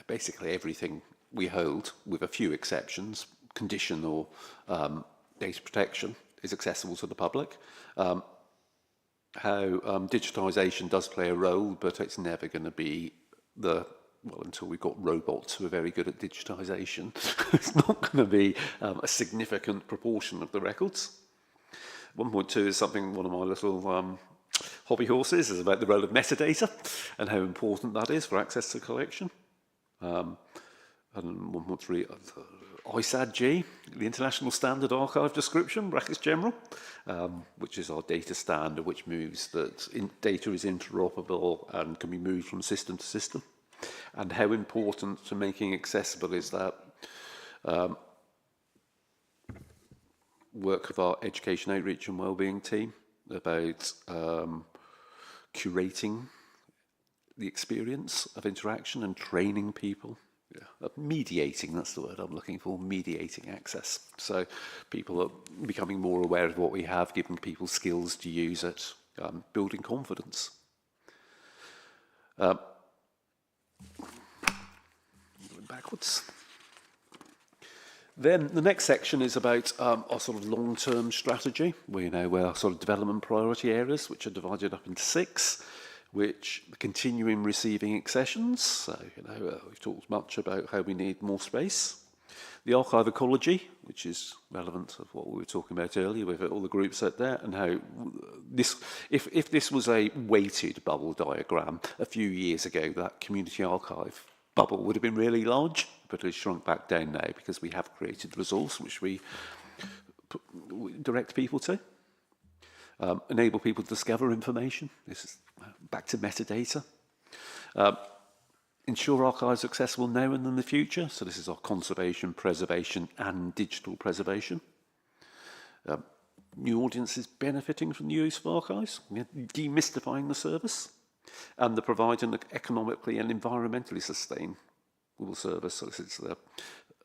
basically everything we hold, with a few exceptions. Condition or data protection is accessible to the public. how digitisation does play a role, but it's never going to be until we've got robots who are very good at digitisation, it's not going to be a significant proportion of the records. 1.2 is something, one of my little hobby horses is about the role of metadata and how important that is for access to collection. And 1.3, ISAD-G, the International Standard Archive Description, brackets general, which is our data standard, which moves that data is interoperable and can be moved from system to system. And how important to making accessible is that work of our education outreach and wellbeing team about curating the experience of interaction and training people. Mediating, that's the word I'm looking for, mediating access. So people are becoming more aware of what we have, giving people skills to use it, building confidence. Going backwards. Then the next section is about our sort of long-term strategy. We know our sort of development priority areas, which are divided up into 6, which continuing receiving accessions. So, we've talked much about how we need more space. The archive ecology, which is relevant to what we were talking about earlier with all the groups out there, and how this, if this was a weighted bubble diagram a few years ago, that community archive bubble would have been really large, but it's shrunk back down now because we have created resource which we direct people to. Enable people to discover information. This is back to metadata. Ensure archives are accessible now and in the future. So this is our conservation, preservation and digital preservation. New audiences benefiting from the use of archives. Demystifying the service. And the providing economically and environmentally sustainable service. So this is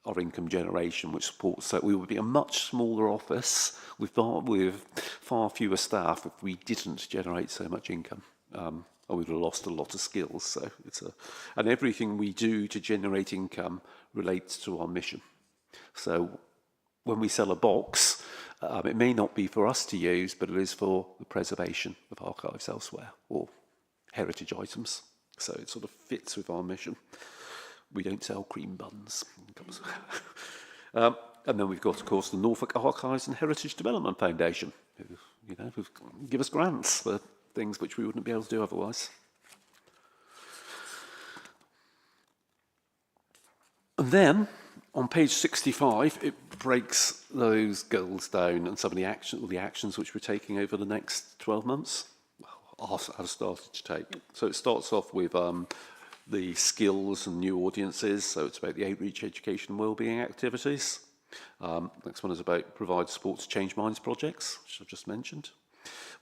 our income generation, which supports that. We would be a much smaller office with far fewer staff if we didn't generate so much income. Or we would have lost a lot of skills. So and everything we do to generate income relates to our mission. So when we sell a box, it may not be for us to use, but it is for the preservation of archives elsewhere or heritage items. So it sort of fits with our mission. We don't sell cream buns. And then we've got, of course, the Norfolk Archives and Heritage Development Foundation, who give us grants for things which we wouldn't be able to do otherwise. And then, on page 65, it breaks those goals down and some of the actions which we're taking over the next 12 months. Have started to take. So it starts off with the skills and new audiences. So it's about the outreach, education and wellbeing activities. Next one is about provide support to change minds projects, which I've just mentioned.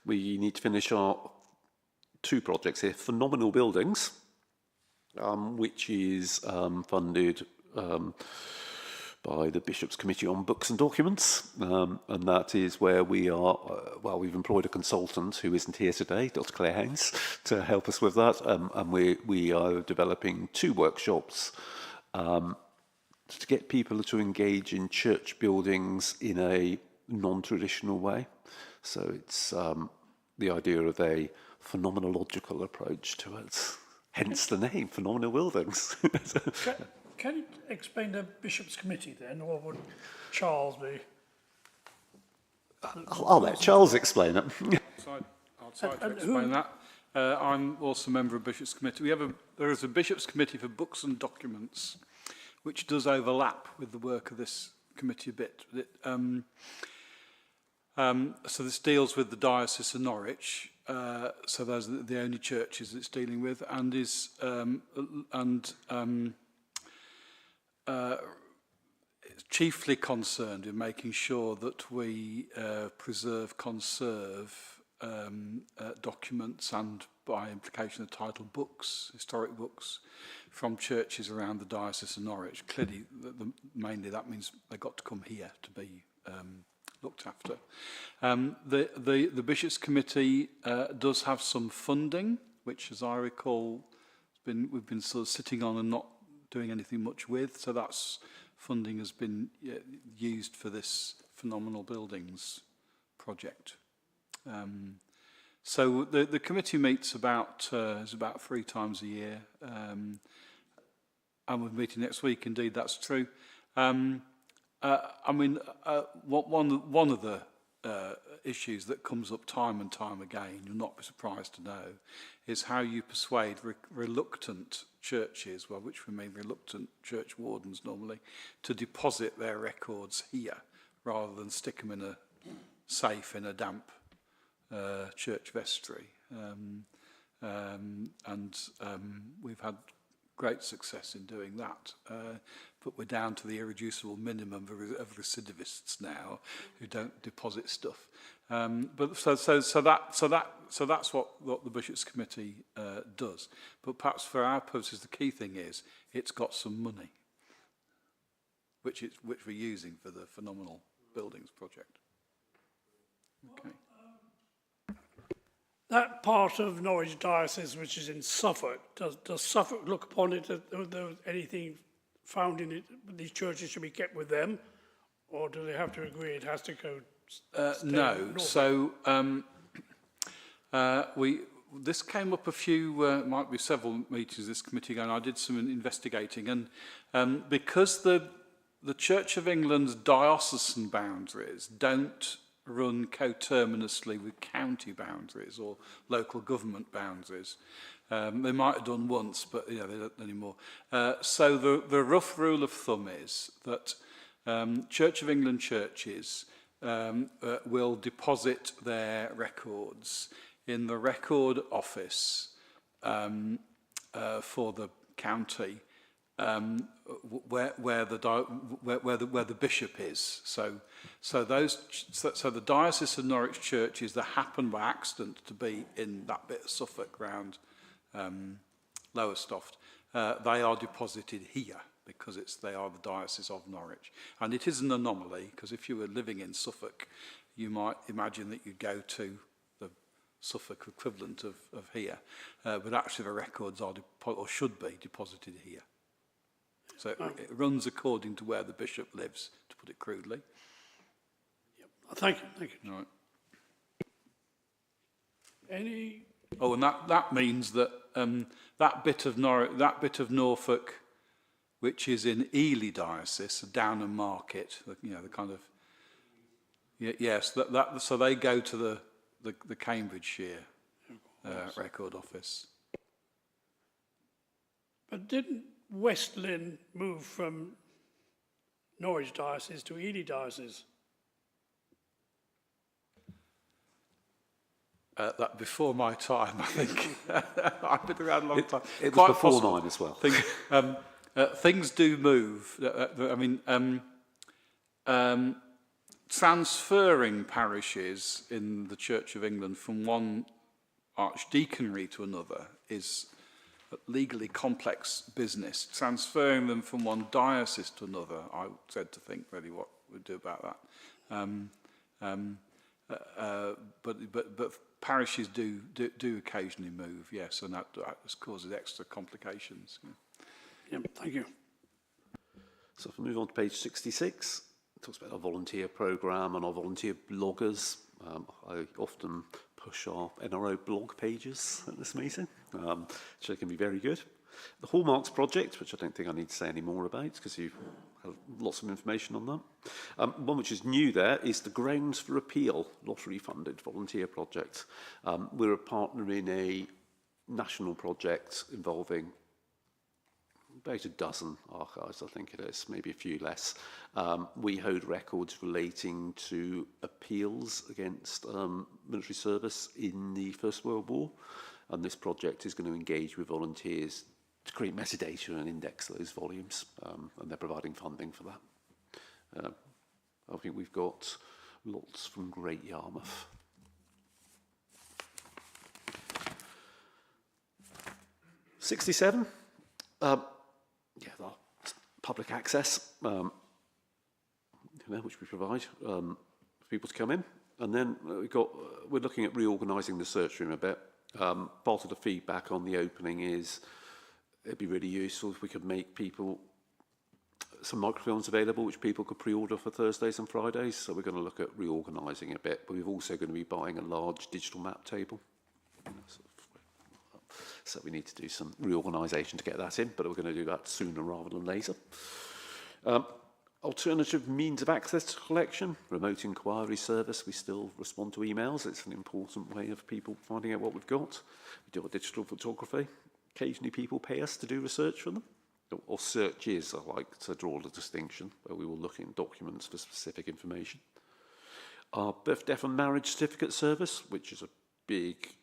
We need to finish our 2 projects here. Phenomenal Buildings, which is funded by the Bishop's Committee on Books and Documents, and that is where we are, we've employed a consultant who isn't here today, Dr. Claire Haynes, to help us with that, and we are developing 2 workshops to get people to engage in church buildings in a non-traditional way. So it's the idea of a phenomenological approach to it, hence the name, Phenomenal Buildings. Can you explain the Bishop's Committee then, or would Charles be? I'll let Charles explain it. I'll try to explain that. I'm also a member of Bishop's Committee. There is a Bishop's Committee for Books and Documents, which does overlap with the work of this committee a bit. So this deals with the Diocese of Norwich. So those are the only churches it's dealing with, and is it's chiefly concerned in making sure that we conserve documents and, by implication, the title books, historic books, from churches around the Diocese of Norwich. Clearly, mainly that means they've got to come here to be looked after. The Bishops' Committee does have some funding, which, as I recall, we've been sort of sitting on and not doing anything much with. So that's funding has been used for this Phenomenal Buildings project. So the committee meets about 3 times a year, and we're meeting next week. Indeed, that's true. One of the issues that comes up time and time again, you'll not be surprised to know, is how you persuade reluctant churches, well, which we mean reluctant church wardens normally, to deposit their records here rather than stick them in a safe in a damp church vestry. We've had great success in doing that, but we're down to the irreducible minimum of recidivists now who don't deposit stuff. But so that's what the Bishops' Committee does. But perhaps for our purposes, the key thing is it's got some money, which we're using for the Phenomenal Buildings project. Okay. That part of Norwich Diocese which is in Suffolk, does Suffolk look upon it as though there was anything found in it, these churches should be kept with them, or do they have to agree it has to go? No. So this came up a few, might be several meetings this committee ago, and I did some investigating, and because the Church of England's diocesan boundaries don't run coterminously with county boundaries or local government boundaries. They might have done once, but they don't anymore. So the rough rule of thumb is that Church of England churches will deposit their records in the record office for the county where the bishop is. So the Diocese of Norwich churches that happen by accident to be in that bit of Suffolk round Lowestoft, they are deposited here because they are the Diocese of Norwich. And it is an anomaly, because if you were living in Suffolk, you might imagine that you'd go to the Suffolk equivalent of here, but actually the records are or should be deposited here. So it runs according to where the bishop lives, to put it crudely. Yep. Thank you. All right. Any? Oh, and that means that that bit of Norfolk, which is in Ely Diocese, Downham Market, the kind of yes, so they go to the Cambridgeshire record office. But didn't West Lynn move from Norwich Diocese to Ely Diocese? That Before my time, I think. I've been around a long time. It was Quite before possible. mine as well. Things do move. Transferring parishes in the Church of England from one archdeaconry to another is a legally complex business. Transferring them from one diocese to another, I said to think really what we'd do about that. But parishes do occasionally move, yes, and that causes extra complications. Yeah, thank you. So if we move on to page 66, it talks about our volunteer programme and our volunteer bloggers. I often push our NRO blog pages at this meeting, which they can be very good. The Hallmarks project, which I don't think I need to say any more about because you have lots of information on that. One which is new there is the Grounds for Appeal, lottery-funded volunteer project. We're a partner in a national project involving about a dozen archives, I think it is, maybe a few less. We hold records relating to appeals against military service in the First World War, and this project is going to engage with volunteers to create metadata and index those volumes, and they're providing funding for that. I think we've got lots from Great Yarmouth. '67. The public access, which we provide for people to come in, and then we're looking at reorganising the search room a bit. Part of the feedback on the opening is it'd be really useful if we could make some microphones available which people could pre-order for Thursdays and Fridays. So we're going to look at reorganising a bit, but we're also going to be buying a large digital map table So we need to do some reorganisation to get that in, but we're going to do that sooner rather than later. Alternative means of access to collection, remote inquiry service. We still respond to emails. It's an important way of people finding out what we've got. We do our digital photography. Occasionally people pay us to do research for them. Or searches, I like to draw the distinction, where we will look in documents for specific information. Our birth, death and marriage certificate service, which is a big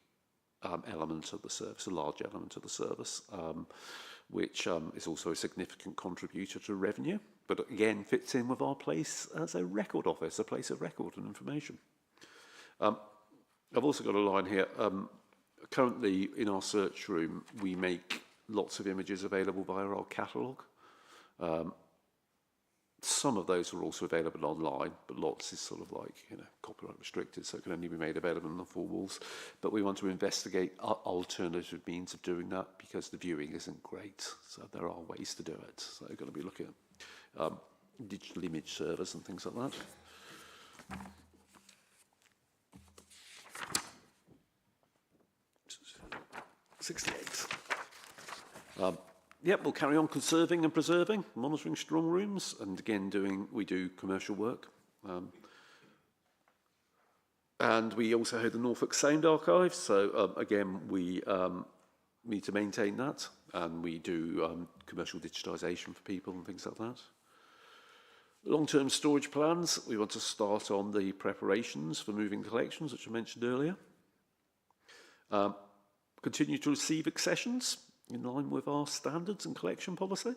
element of the service, a large element of the service, which is also a significant contributor to revenue, but again fits in with our place as a record office, a place of record and information. I've also got a line here. Currently in our search room, we make lots of images available via our catalogue. Some of those are also available online, but lots is sort of like, copyright restricted, so it can only be made available in the four walls. But we want to investigate alternative means of doing that because the viewing isn't great. So there are ways to do it. So we're going to be looking at digital image servers and things like that. 68. Yep, we'll carry on conserving and preserving, monitoring strong rooms, and again we do commercial work. And we also have the Norfolk Sound Archive, so again we need to maintain that, and we do commercial digitisation for people and things like that. Long-term storage plans, we want to start on the preparations for moving collections, which I mentioned earlier. Continue to receive accessions in line with our standards and collection policy.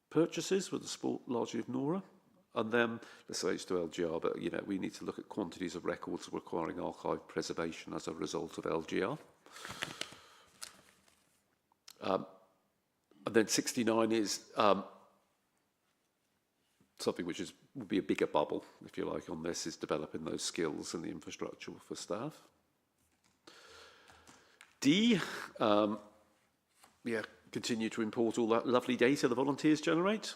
Purchases with the support largely of Nora, and then let's say it's to LGR, but we need to look at quantities of records requiring archive preservation as a result of LGR. And then 69 is something which would be a bigger bubble, if you like, on this, is developing those skills and the infrastructure for staff. D, continue to import all that lovely data the volunteers generate.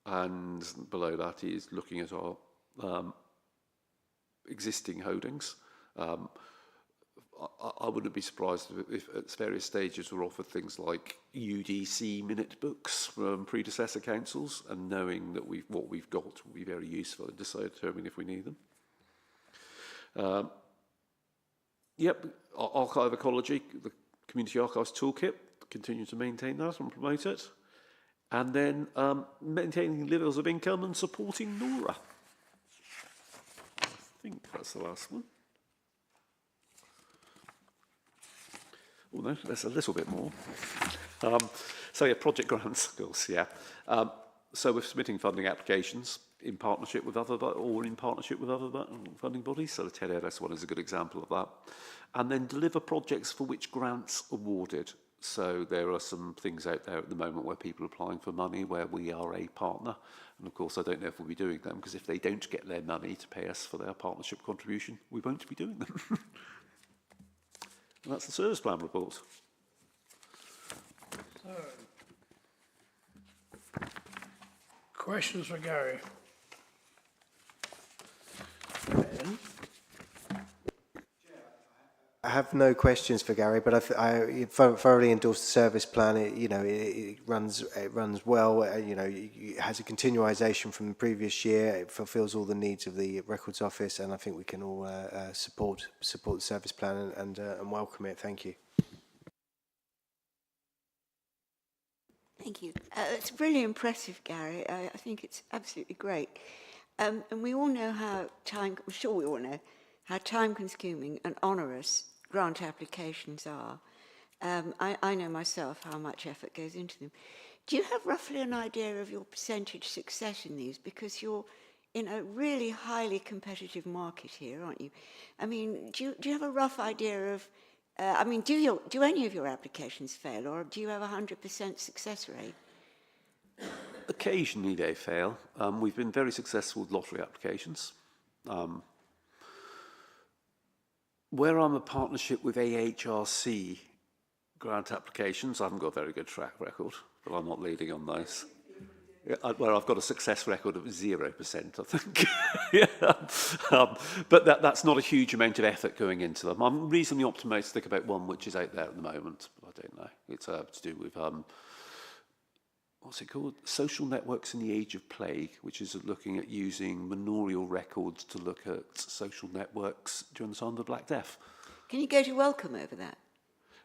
And below that is looking at our existing holdings. I wouldn't be surprised if at various stages we're offered things like UDC minute books from predecessor councils, and knowing that what we've got will be very useful in determining if we need them. Yep, archive ecology, the Community Archives Toolkit, continue to maintain that and promote it. And then maintaining levels of income and supporting Nora. I think that's the last one. Oh no, there's a little bit more. Project grants, of course, yeah. So we're submitting funding applications in partnership with other funding bodies. So the TEDS one is a good example of that. And then deliver projects for which grants awarded. So there are some things out there at the moment where people are applying for money where we are a partner. And of course, I don't know if we'll be doing them, because if they don't get their money to pay us for their partnership contribution, we won't be doing them. And that's the service plan report. So, questions for Gary? Ben? I have no questions for Gary, but I thoroughly endorse the service plan. It runs well. It has a continualisation from the previous year. It fulfils all the needs of the Records Office, and I think we can all support the service plan and welcome it. Thank you. Thank you. It's really impressive, Gary. I think it's absolutely great. And we all know how I'm sure we all know how time-consuming and onerous grant applications are. I know myself how much effort goes into them. Do you have roughly an idea of your percentage success in these? Because you're in a really highly competitive market here, aren't you? I mean, do you have a rough idea of, do any of your applications fail, or do you have a 100% success rate? Occasionally they fail. We've been very successful with lottery applications. Where I'm a partnership with AHRC grant applications, I haven't got a very good track record, but I'm not leading on those. Well, I've got a success record of 0%, I think. But that's not a huge amount of effort going into them. I'm reasonably optimistic about one which is out there at the moment. I don't know. It's to do with, what's it called? Social Networks in the Age of Plague, which is looking at using manorial records to look at social networks during the time of the Black Death. Can you go to Welcome over that?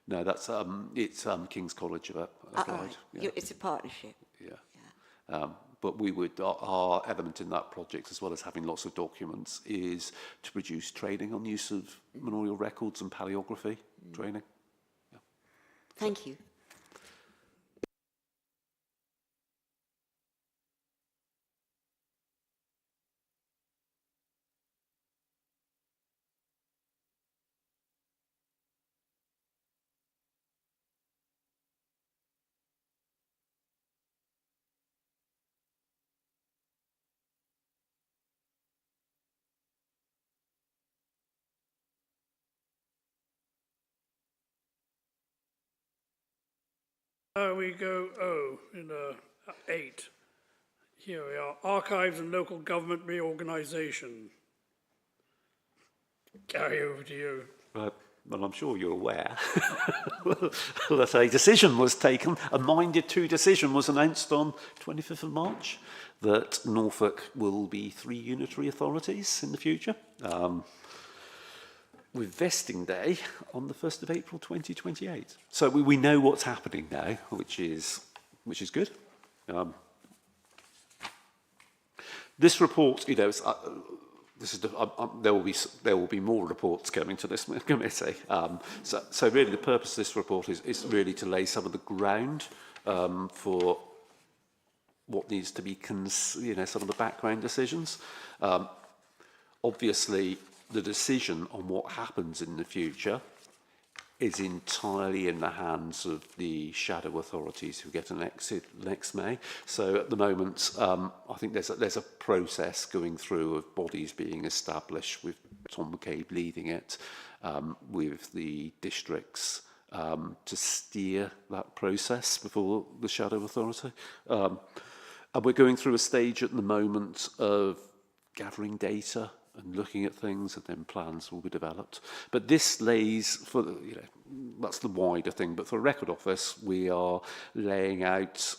No, that's it's King's College have applied. Yeah. It's a partnership. Yeah. But we would, our element in that project, as well as having lots of documents, is to produce training on the use of manorial records and paleography training. Yeah. Thank you. We go, in 8. Here we are, Archives and Local Government Reorganisation. Gary, over to you. Well, I'm sure you're aware that a decision was taken, a minded to decision was announced on 25th of March that Norfolk will be 3 unitary authorities in the future, with vesting day on the 1st of April 2028. So we know what's happening now, which is good. This report, you know, this is there will be more reports coming to this committee. So really, the purpose of this report is really to lay some of the ground for what needs to be, some of the background decisions. Obviously, the decision on what happens in the future is entirely in the hands of the shadow authorities who get an exit next May. So at the moment, I think there's a process going through of bodies being established with Tom McCabe leading it, with the districts to steer that process before the shadow authority. And we're going through a stage at the moment of gathering data and looking at things, and then plans will be developed. But this lays for, that's the wider thing. But for a record office, we are laying out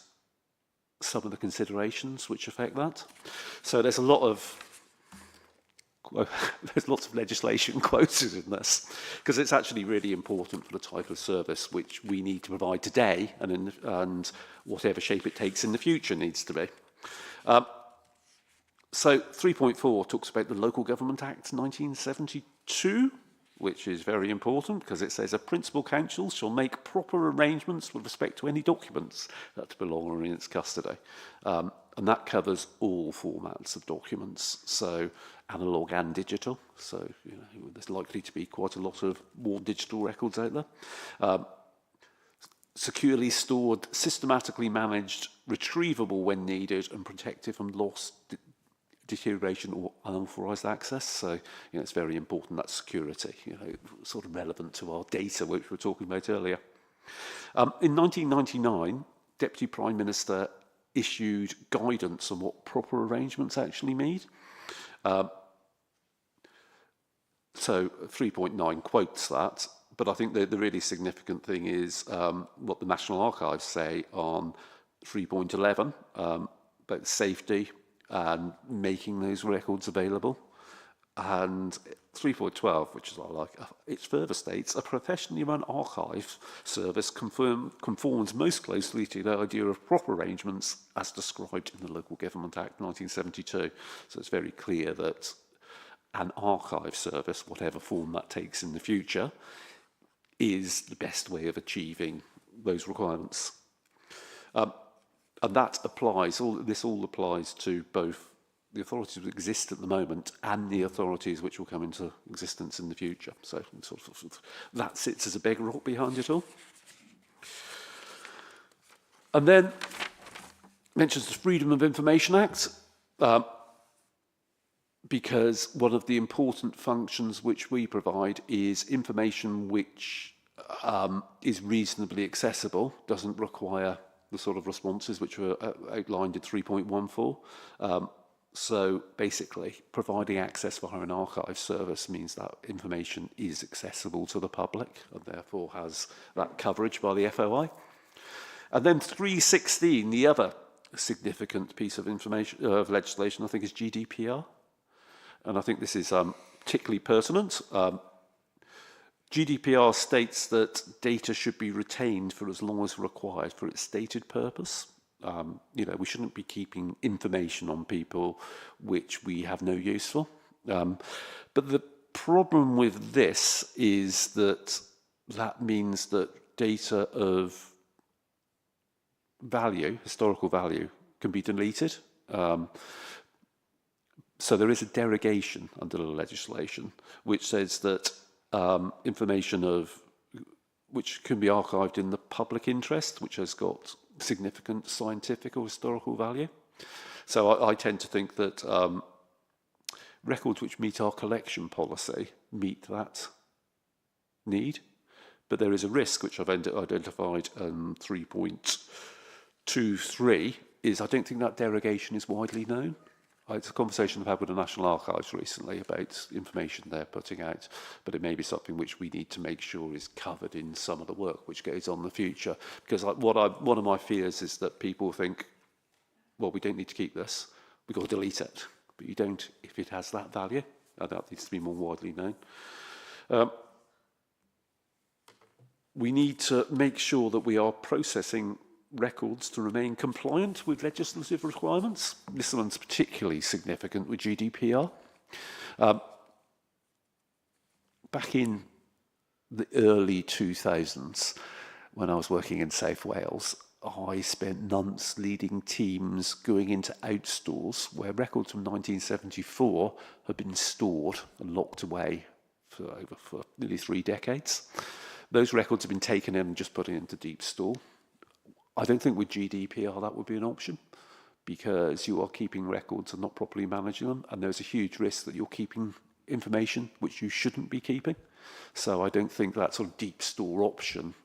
some of the considerations which affect that. So there's lots of legislation quoted in this, because it's actually really important for the type of service which we need to provide today, and whatever shape it takes in the future needs to be. So 3.4 talks about the Local Government Act 1972, which is very important because it says a principal council shall make proper arrangements with respect to any documents that belong in its custody. And that covers all formats of documents, so analogue and digital. So there's likely to be quite a lot of more digital records out there. Securely stored, systematically managed, retrievable when needed, and protected from loss, deterioration or unauthorised access. So, it's very important, that security, sort of relevant to our data, which we were talking about earlier. In 1999, Deputy Prime Minister issued guidance on what proper arrangements actually mean. So 3.9 quotes that, but I think the really significant thing is what the National Archives say on 3.11 about safety and making those records available. And 3.12, which is what I like, it further states, a professionally run archive service conforms most closely to the idea of proper arrangements as described in the Local Government Act 1972. So it's very clear that an archive service, whatever form that takes in the future, is the best way of achieving those requirements. And that applies, this all applies to both the authorities that exist at the moment and the authorities which will come into existence in the future. So sort of, that sits as a big rock behind it all. And then mentions the Freedom of Information Act, because one of the important functions which we provide is information which is reasonably accessible, doesn't require the sort of responses which were outlined in 3.14. So basically, providing access via an archive service means that information is accessible to the public and therefore has that coverage by the FOI. And then 316, the other significant piece of information of legislation, I think, is GDPR. And I think this is particularly pertinent. GDPR states that data should be retained for as long as required for its stated purpose. We shouldn't be keeping information on people which we have no use for. But the problem with this is that means that data of value, historical value, can be deleted. So there is a derogation under the legislation which says that information which can be archived in the public interest, which has got significant scientific or historical value. So I tend to think that records which meet our collection policy meet that need, but there is a risk which I've identified 3.23 is I don't think that derogation is widely known. It's a conversation I've had with the National Archives recently about information they're putting out, but it may be something which we need to make sure is covered in some of the work which goes on in the future. Because one of my fears is that people think, well, we don't need to keep this, we've got to delete it. But you don't if it has that value, and that needs to be more widely known. We need to make sure that we are processing records to remain compliant with legislative requirements. This one's particularly significant with GDPR. Back in the early 2000s, when I was working in South Wales, I spent months leading teams going into outstores where records from 1974 had been stored and locked away for nearly 3 decades. Those records have been taken in and just put into deep store. I don't think with GDPR that would be an option because you are keeping records and not properly managing them, and there's a huge risk that you're keeping information which you shouldn't be keeping. So I don't think that sort of deep store option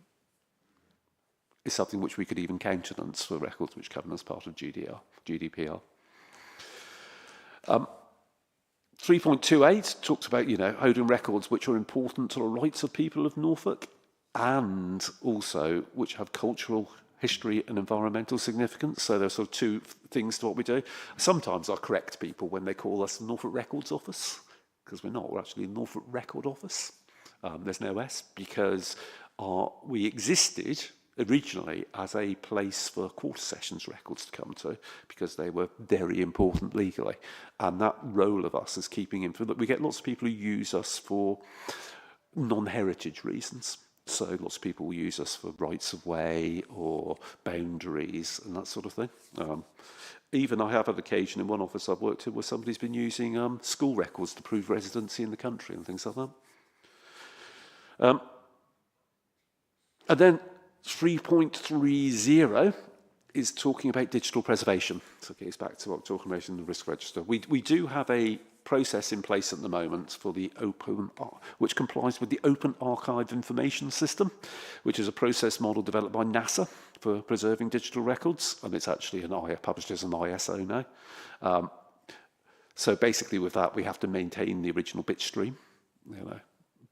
is something which we could even countenance for records which come as part of GDPR. 3.28 talks about, holding records which are important to the rights of people of Norfolk and also which have cultural, history and environmental significance. So there's sort of 2 things to what we do. Sometimes I correct people when they call us the Norfolk Records Office, because we're not, we're actually the Norfolk Record Office. There's no S, because we existed originally as a place for quarter sessions records to come to, because they were very important legally. And that role of us is keeping info, that we get lots of people who use us for non-heritage reasons. So lots of people will use us for rights of way or boundaries and that sort of thing. Even I have had occasion in one office I've worked in where somebody's been using school records to prove residency in the country and things like that. And then 3.30 is talking about digital preservation. So it gets back to what we're talking about in the risk register. We do have a process in place at the moment for the which complies with the Open Archive Information System, which is a process model developed by NASA for preserving digital records, and it's actually published as an ISO now. So basically with that, we have to maintain the original bit stream,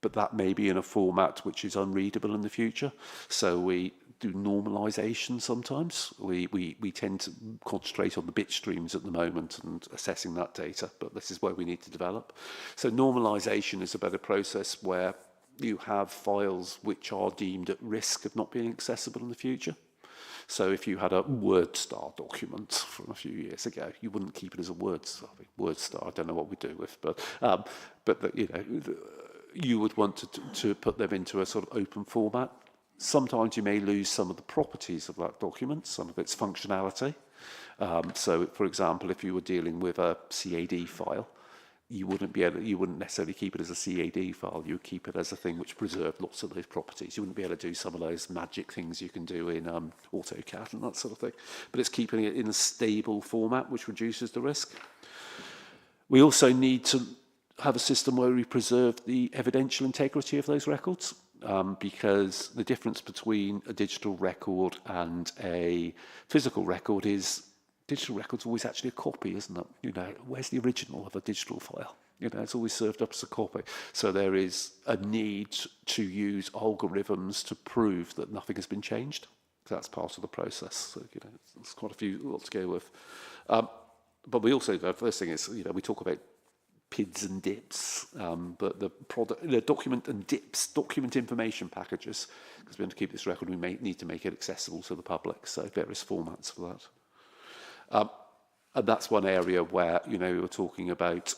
but that may be in a format which is unreadable in the future. So we do normalization sometimes. We tend to concentrate on the bit streams at the moment and assessing that data, but this is where we need to develop. So normalization is a better process where you have files which are deemed at risk of not being accessible in the future. So if you had a WordStar document from a few years ago, you wouldn't keep it as a WordStar. I don't know what we do with, but you would want to put them into a sort of open format. Sometimes you may lose some of the properties of that document, some of its functionality. So, for example, if you were dealing with a CAD file, you wouldn't necessarily keep it as a CAD file. You would keep it as a thing which preserved lots of those properties. You wouldn't be able to do some of those magic things you can do in AutoCAD and that sort of thing. But it's keeping it in a stable format, which reduces the risk. We also need to have a system where we preserve the evidential integrity of those records. because the difference between a digital record and a physical record is digital record's always actually a copy, isn't it? You know, where's the original of a digital file? You know, it's always served up as a copy. So there is a need to use algorithms to prove that nothing has been changed. So that's part of the process. So, you know, there's quite a lot to go with. But we also, the first thing is, you know, we talk about PIDs and DIPs, but the document and DIPs, document information packages, because we want to keep this record, we need to make it accessible to the public. So various formats for that. And that's one area where, you know, we were talking about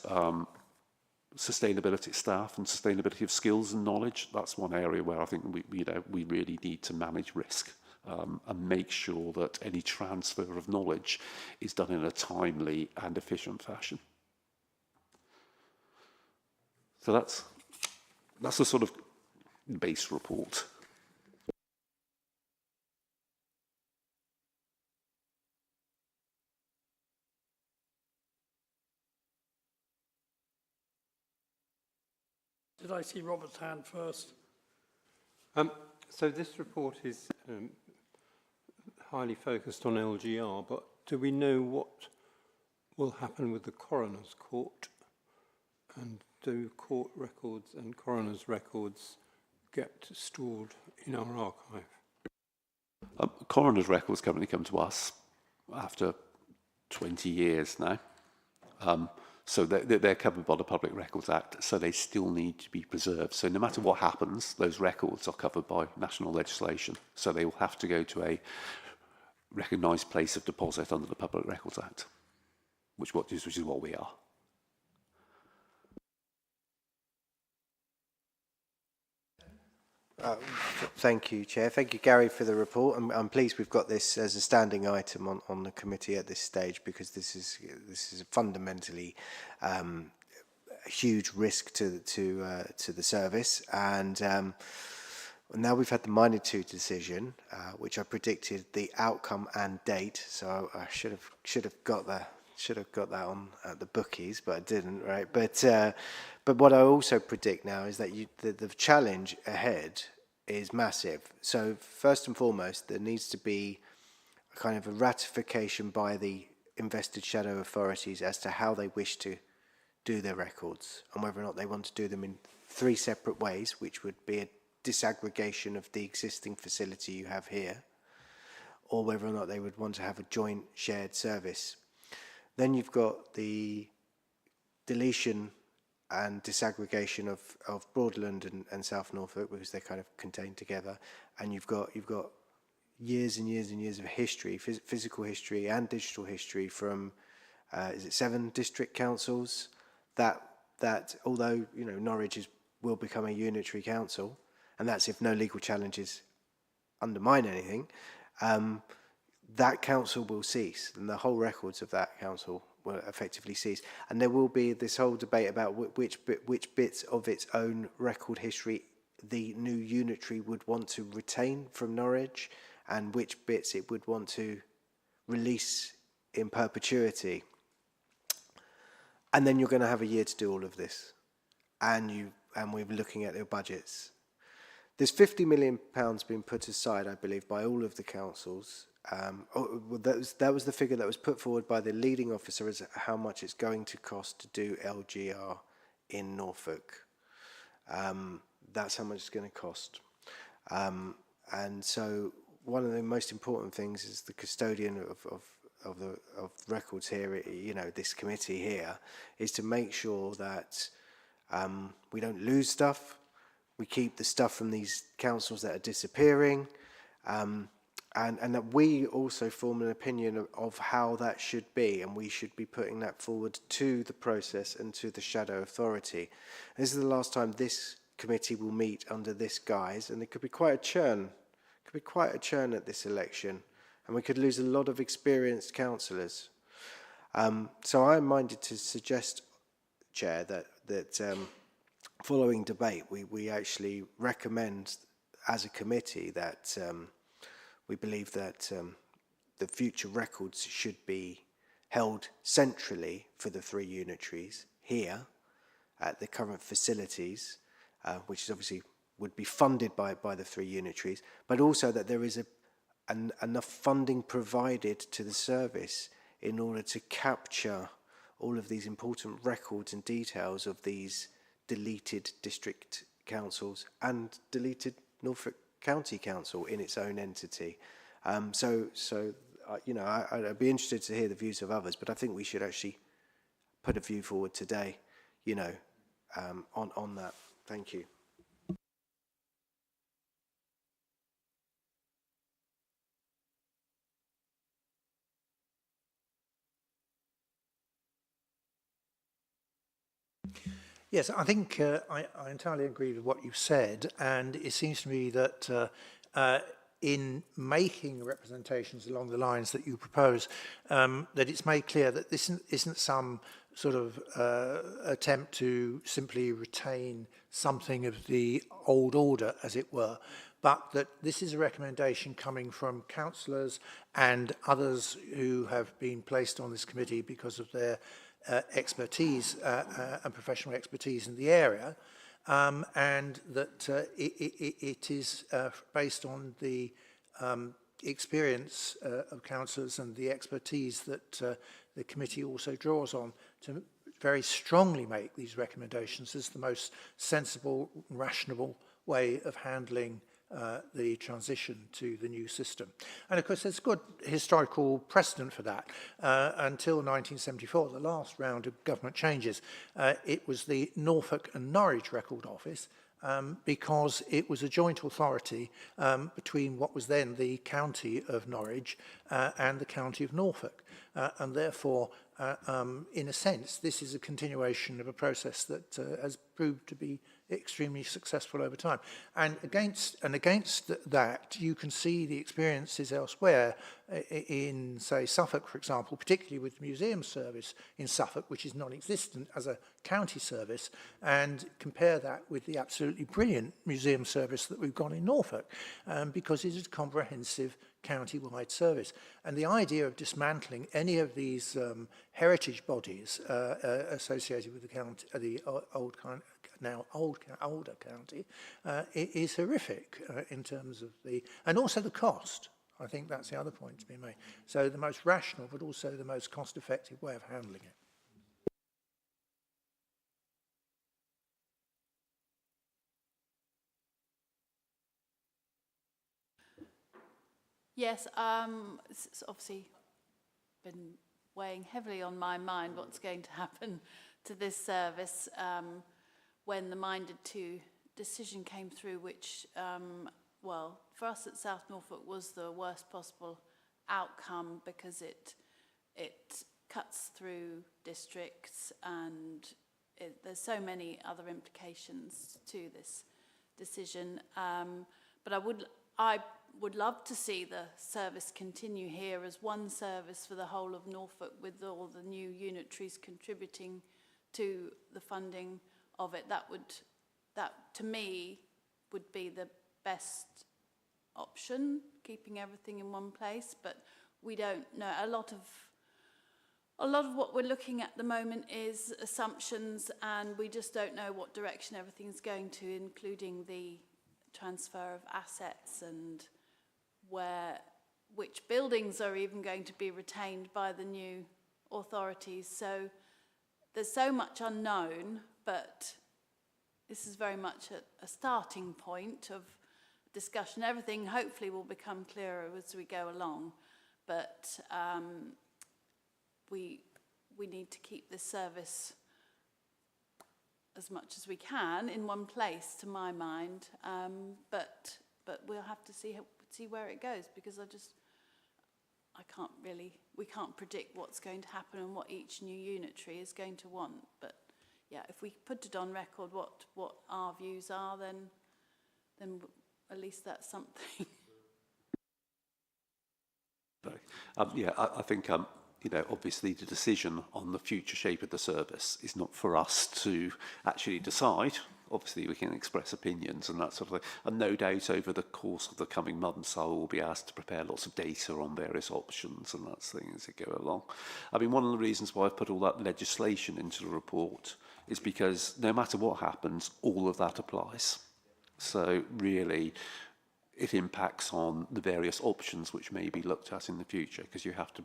sustainability of staff and sustainability of skills and knowledge. That's one area where I think we really need to manage risk and make sure that any transfer of knowledge is done in a timely and efficient fashion. So that's the sort of base report. Did I see Robert's hand first? So this report is highly focused on LGR, but do we know what will happen with the coroner's court? And do court records and coroner's records get stored in our archive? Coroner's records currently come to us after 20 years now. So they're covered by the Public Records Act, so they still need to be preserved. So no matter what happens, those records are covered by national legislation. So they will have to go to a recognised place of deposit under the Public Records Act, which is what we are. Thank you, Chair. Thank you, Gary, for the report. I'm pleased we've got this as a standing item on the committee at this stage, because this is a fundamentally a huge risk to the service. And now we've had the magnitude decision, which I predicted the outcome and date. So I should have got that on at the bookies, but I didn't, right? But what I also predict now is that the challenge ahead is massive. So first and foremost, there needs to be a kind of a ratification by the invested shadow authorities as to how they wish to do their records, and whether or not they want to do them in 3 separate ways, which would be a disaggregation of the existing facility you have here, or whether or not they would want to have a joint shared service. Then you've got the deletion and disaggregation of Broadland and South Norfolk, because they're kind of contained together, and you've got years and years and years of history, physical history and digital history from is it 7 district councils that although, you know, Norwich will become a unitary council, and that's if no legal challenges undermine anything, that council will cease, and the whole records of that council will effectively cease. And there will be this whole debate about which bits of its own record history the new unitary would want to retain from Norwich, and which bits it would want to release in perpetuity. And then you're going to have a year to do all of this, and we're looking at their budgets. There's £50 million being put aside, I believe, by all of the councils. That was the figure that was put forward by the leading officer as how much it's going to cost to do LGR in Norfolk. That's how much it's going to cost. And so one of the most important things is the custodian of records here, you know, this committee here, is to make sure that we don't lose stuff. We keep the stuff from these councils that are disappearing, and that we also form an opinion of how that should be, and we should be putting that forward to the process and to the shadow authority. This is the last time this committee will meet under this guise, and there could be quite a churn. Could be quite a churn at this election, and we could lose a lot of experienced councillors. So I'm minded to suggest, Chair, that following debate, we actually recommend as a committee that we believe that the future records should be held centrally for the 3 unitaries here at the current facilities, which is obviously would be funded by the 3 unitaries, but also that there is enough funding provided to the service in order to capture all of these important records and details of these deleted district councils and deleted Norfolk County Council in its own entity. You know, I'd be interested to hear the views of others, but I think we should actually put a view forward today, you know, on that. Thank you. Yes, I think I entirely agree with what you've said, and it seems to me that in making representations along the lines that you propose, that it's made clear that this isn't some sort of attempt to simply retain something of the old order, as it were, but that this is a recommendation coming from councillors and others who have been placed on this committee because of their expertise and professional expertise in the area, and that it is based on the experience of councillors and the expertise that the committee also draws on to very strongly make these recommendations as the most sensible, rational way of handling the transition to the new system. And of course there's good historical precedent for that. Until 1974, the last round of government changes, it was the Norfolk and Norwich Record Office, because it was a joint authority between what was then the county of Norwich and the county of Norfolk. And therefore, in a sense, this is a continuation of a process that has proved to be extremely successful over time. And against that, you can see the experiences elsewhere in, say, Suffolk, for example, particularly with the museum service in Suffolk, which is non-existent as a county service, and compare that with the absolutely brilliant museum service that we've got in Norfolk, because it is a comprehensive county-wide service. And the idea of dismantling any of these heritage bodies associated with the county, the older county, is horrific in terms of and also the cost. I think that's the other point to be made. So the most rational, but also the most cost-effective way of handling it. Yes, it's obviously been weighing heavily on my mind what's going to happen to this service when the Minded to decision came through, which, well, for us at South Norfolk was the worst possible outcome because it cuts through districts and there's so many other implications to this decision. But I would love to see the service continue here as one service for the whole of Norfolk, with all the new unitaries contributing to the funding of it. That to me would be the best option, keeping everything in one place. But we don't know. A lot of what we're looking at the moment is assumptions, and we just don't know what direction everything's going to, including the transfer of assets and which buildings are even going to be retained by the new authorities. So there's so much unknown, but this is very much a starting point of discussion. Everything hopefully will become clearer as we go along, but we need to keep this service as much as we can in one place, to my mind, but we'll have to see where it goes, because we can't predict what's going to happen and what each new unitary is going to want. But yeah, if we put it on record what our views are, then at least that's something. Yeah, I think you know, obviously the decision on the future shape of the service is not for us to actually decide. Obviously we can express opinions and that sort of thing, and no doubt over the course of the coming months I will be asked to prepare lots of data on various options and that thing as it go along. I mean, one of the reasons why I've put all that legislation into the report is because no matter what happens, all of that applies. So really, it impacts on the various options which may be looked at in the future, because you have to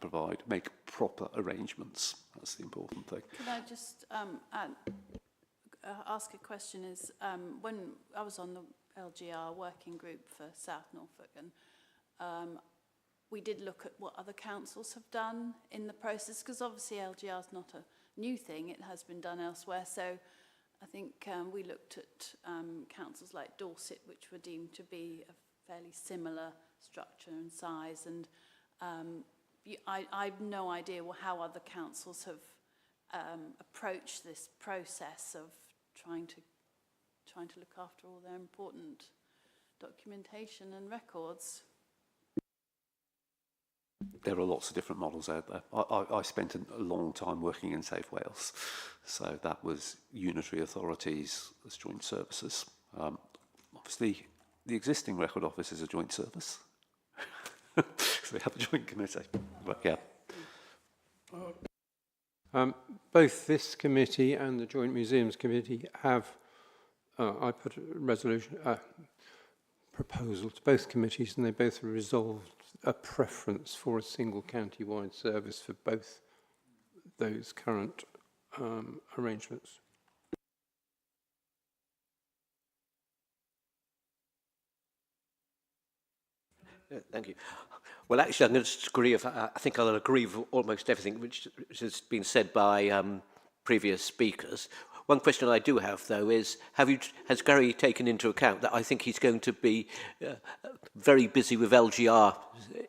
make proper arrangements. That's the important thing. Can I just ask a question? When I was on the LGR working group for South Norfolk, and we did look at what other councils have done in the process, because obviously LGR is not a new thing, it has been done elsewhere. So I think we looked at councils like Dorset, which were deemed to be a fairly similar structure and size, and I've no idea how other councils have approached this process of trying to look after all their important documentation and records. There are lots of different models out there. I spent a long time working in South Wales, so that was unitary authorities as joint services. Obviously, the existing record office is a joint service, so we have a joint committee. But yeah. Both this committee and the Joint Museums Committee have, I put a resolution, proposal to both committees, and they both resolved a preference for a single county-wide service for both those current arrangements. Thank you. Well, actually, I'm going to agree. I think I'll agree with almost everything which has been said by previous speakers. One question I do have, though, is has Gary taken into account that I think he's going to be very busy with LGR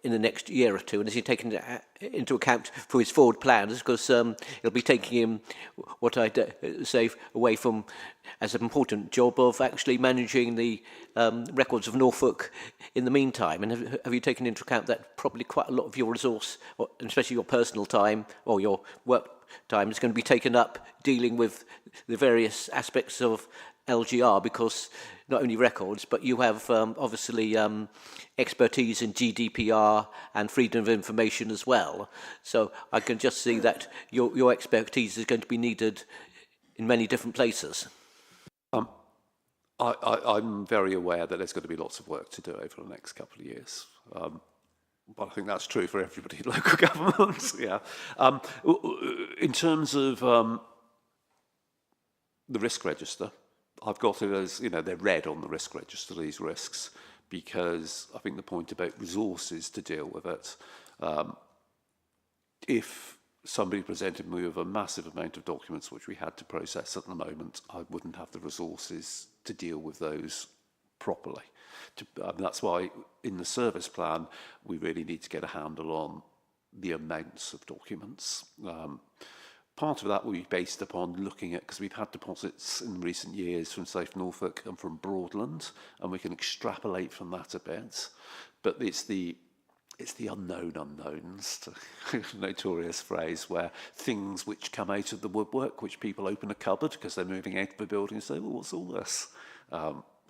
in the next year or two, and has he taken into account for his forward plans? Because it'll be taking him, what I'd say, away from as an important job of actually managing the records of Norfolk in the meantime. And have you taken into account that probably quite a lot of your resource, or especially your personal time or your work time, is going to be taken up dealing with the various aspects of LGR, because not only records, but you have obviously expertise in GDPR and freedom of information as well. So I can just see that your expertise is going to be needed in many different places. I'm very aware that there's going to be lots of work to do over the next couple of years. But I think that's true for everybody in local government. Yeah. In terms of the risk register, I've got it as, they're red on the risk register, these risks, because I think the point about resources to deal with it, if somebody presented me with a massive amount of documents which we had to process at the moment, I wouldn't have the resources to deal with those properly. That's why in the service plan, we really need to get a handle on the amounts of documents. Part of that will be based upon looking at, because we've had deposits in recent years from South Norfolk and from Broadland, and we can extrapolate from that a bit. But it's the unknown unknowns, notorious phrase, where things which come out of the woodwork, which people open a cupboard because they're moving out of the building and say, well, what's all this?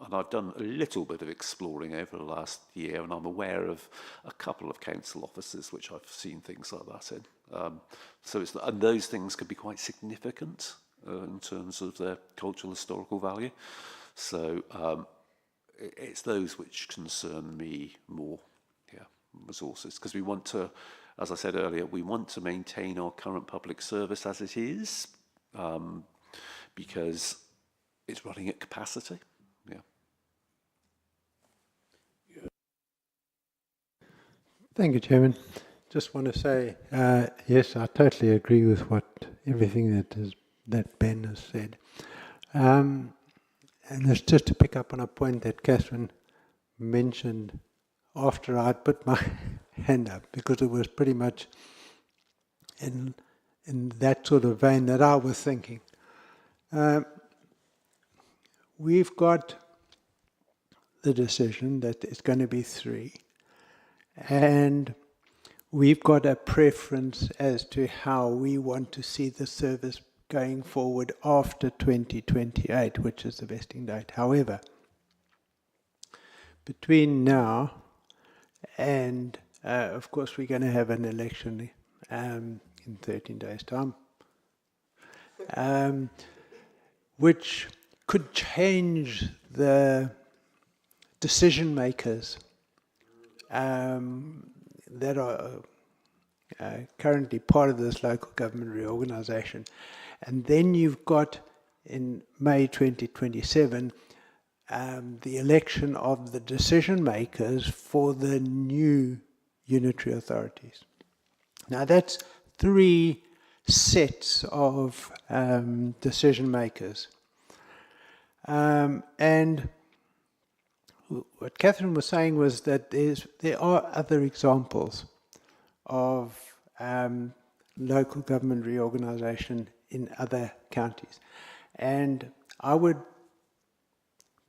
And I've done a little bit of exploring over the last year, and I'm aware of a couple of council offices which I've seen things like that in. And those things could be quite significant in terms of their cultural historical value. So it's those which concern me more, resources, because we want to, as I said earlier, we want to maintain our current public service as it is, because it's running at capacity. Thank you, Chairman. Just want to say, yes, I totally agree with everything that Ben has said. And it's just to pick up on a point that Catherine mentioned after I'd put my hand up, because it was pretty much in that sort of vein that I was thinking. We've got the decision that it's going to be 3. And we've got a preference as to how we want to see the service going forward after 2028, which is the vesting date. However, between now and, of course, we're going to have an election in 13 days' time, which could change the decision makers that are currently part of this local government reorganisation. And then you've got, in May 2027, the election of the decision makers for the new unitary authorities. Now that's 3 sets of decision makers. And what Catherine was saying was that there are other examples of local government reorganisation in other counties. And I would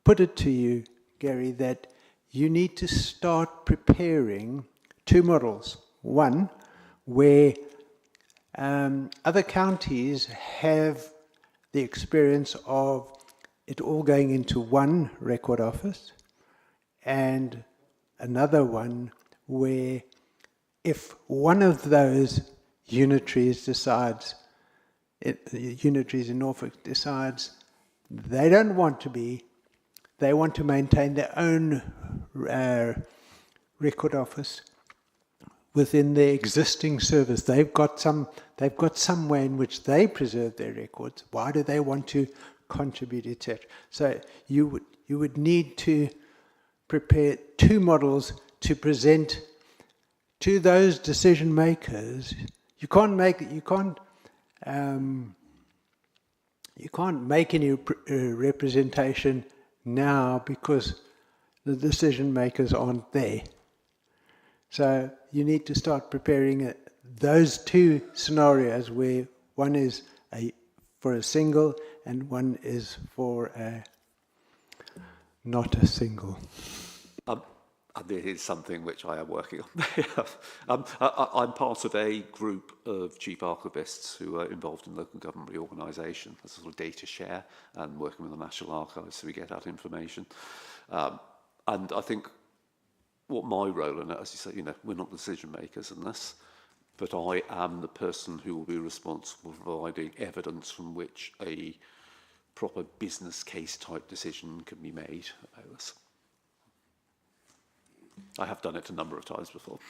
put it to you, Gary, that you need to start preparing 2 models. One, where other counties have the experience of it all going into one record office, and another one where if one of those unitaries decides, unitaries in Norfolk decides they don't want to be, they want to maintain their own record office within their existing service. They've got some way in which they preserve their records. Why do they want to contribute, etc.? So you would need to prepare 2 models to present to those decision makers. You can't make any representation now because the decision makers aren't there. So you need to start preparing those 2 scenarios where one is for a single and one is for not a single. And it is something which I am working on. I'm part of a group of chief archivists who are involved in local government reorganisation, as a sort of data share and working with the National Archives so we get that information. And I think what my role in it, as you say, we're not decision makers in this, but I am the person who will be responsible for providing evidence from which a proper business case type decision can be made about this. I have done it a number of times before.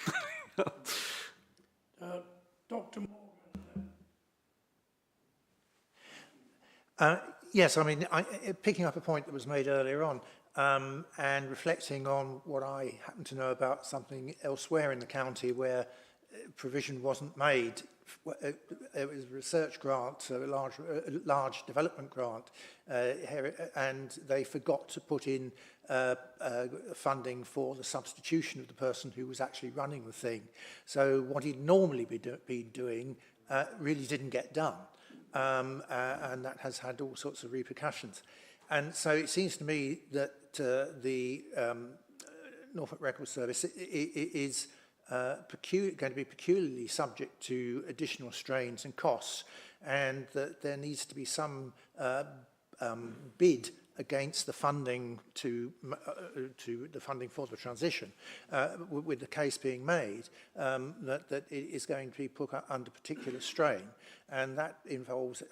Dr. Morgan. Yes, I mean, picking up a point that was made earlier on, and reflecting on what I happen to know about something elsewhere in the county where provision wasn't made. It was a research grant, so a large development grant, and they forgot to put in funding for the substitution of the person who was actually running the thing. So what he'd normally be doing really didn't get done, and that has had all sorts of repercussions. And so it seems to me that the Norfolk Record Service is going to be peculiarly subject to additional strains and costs, and that there needs to be some bid against the funding to the funding for the transition, with the case being made that it is going to be put under particular strain, and that involves,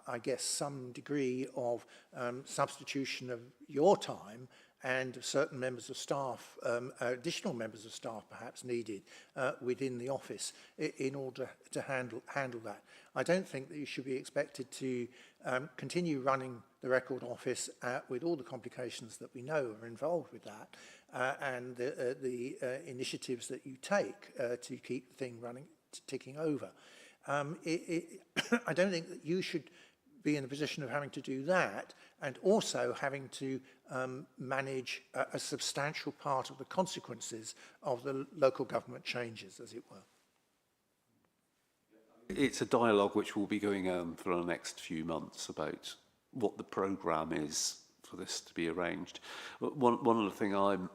I guess, some degree of substitution of your time and certain members of staff, additional members of staff perhaps needed within the office in order to handle that. I don't think that you should be expected to continue running the record office with all the complications that we know are involved with that, and the initiatives that you take to keep the thing running, ticking over. I don't think that you should be in the position of having to do that and also having to manage a substantial part of the consequences of the local government changes, as it were. It's a dialogue which will be going on for the next few months about what the programme is for this to be arranged. One of the things I'm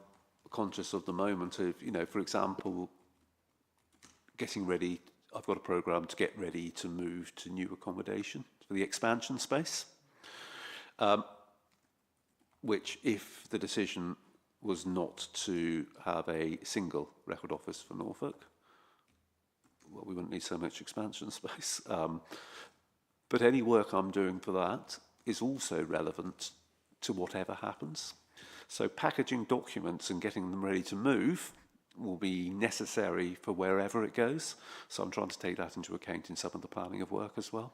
conscious of the moment of, for example, getting ready, I've got a programme to get ready to move to new accommodation for the expansion space, which if the decision was not to have a single record office for Norfolk, well, we wouldn't need so much expansion space. But any work I'm doing for that is also relevant to whatever happens. So packaging documents and getting them ready to move will be necessary for wherever it goes. So I'm trying to take that into account in some of the planning of work as well.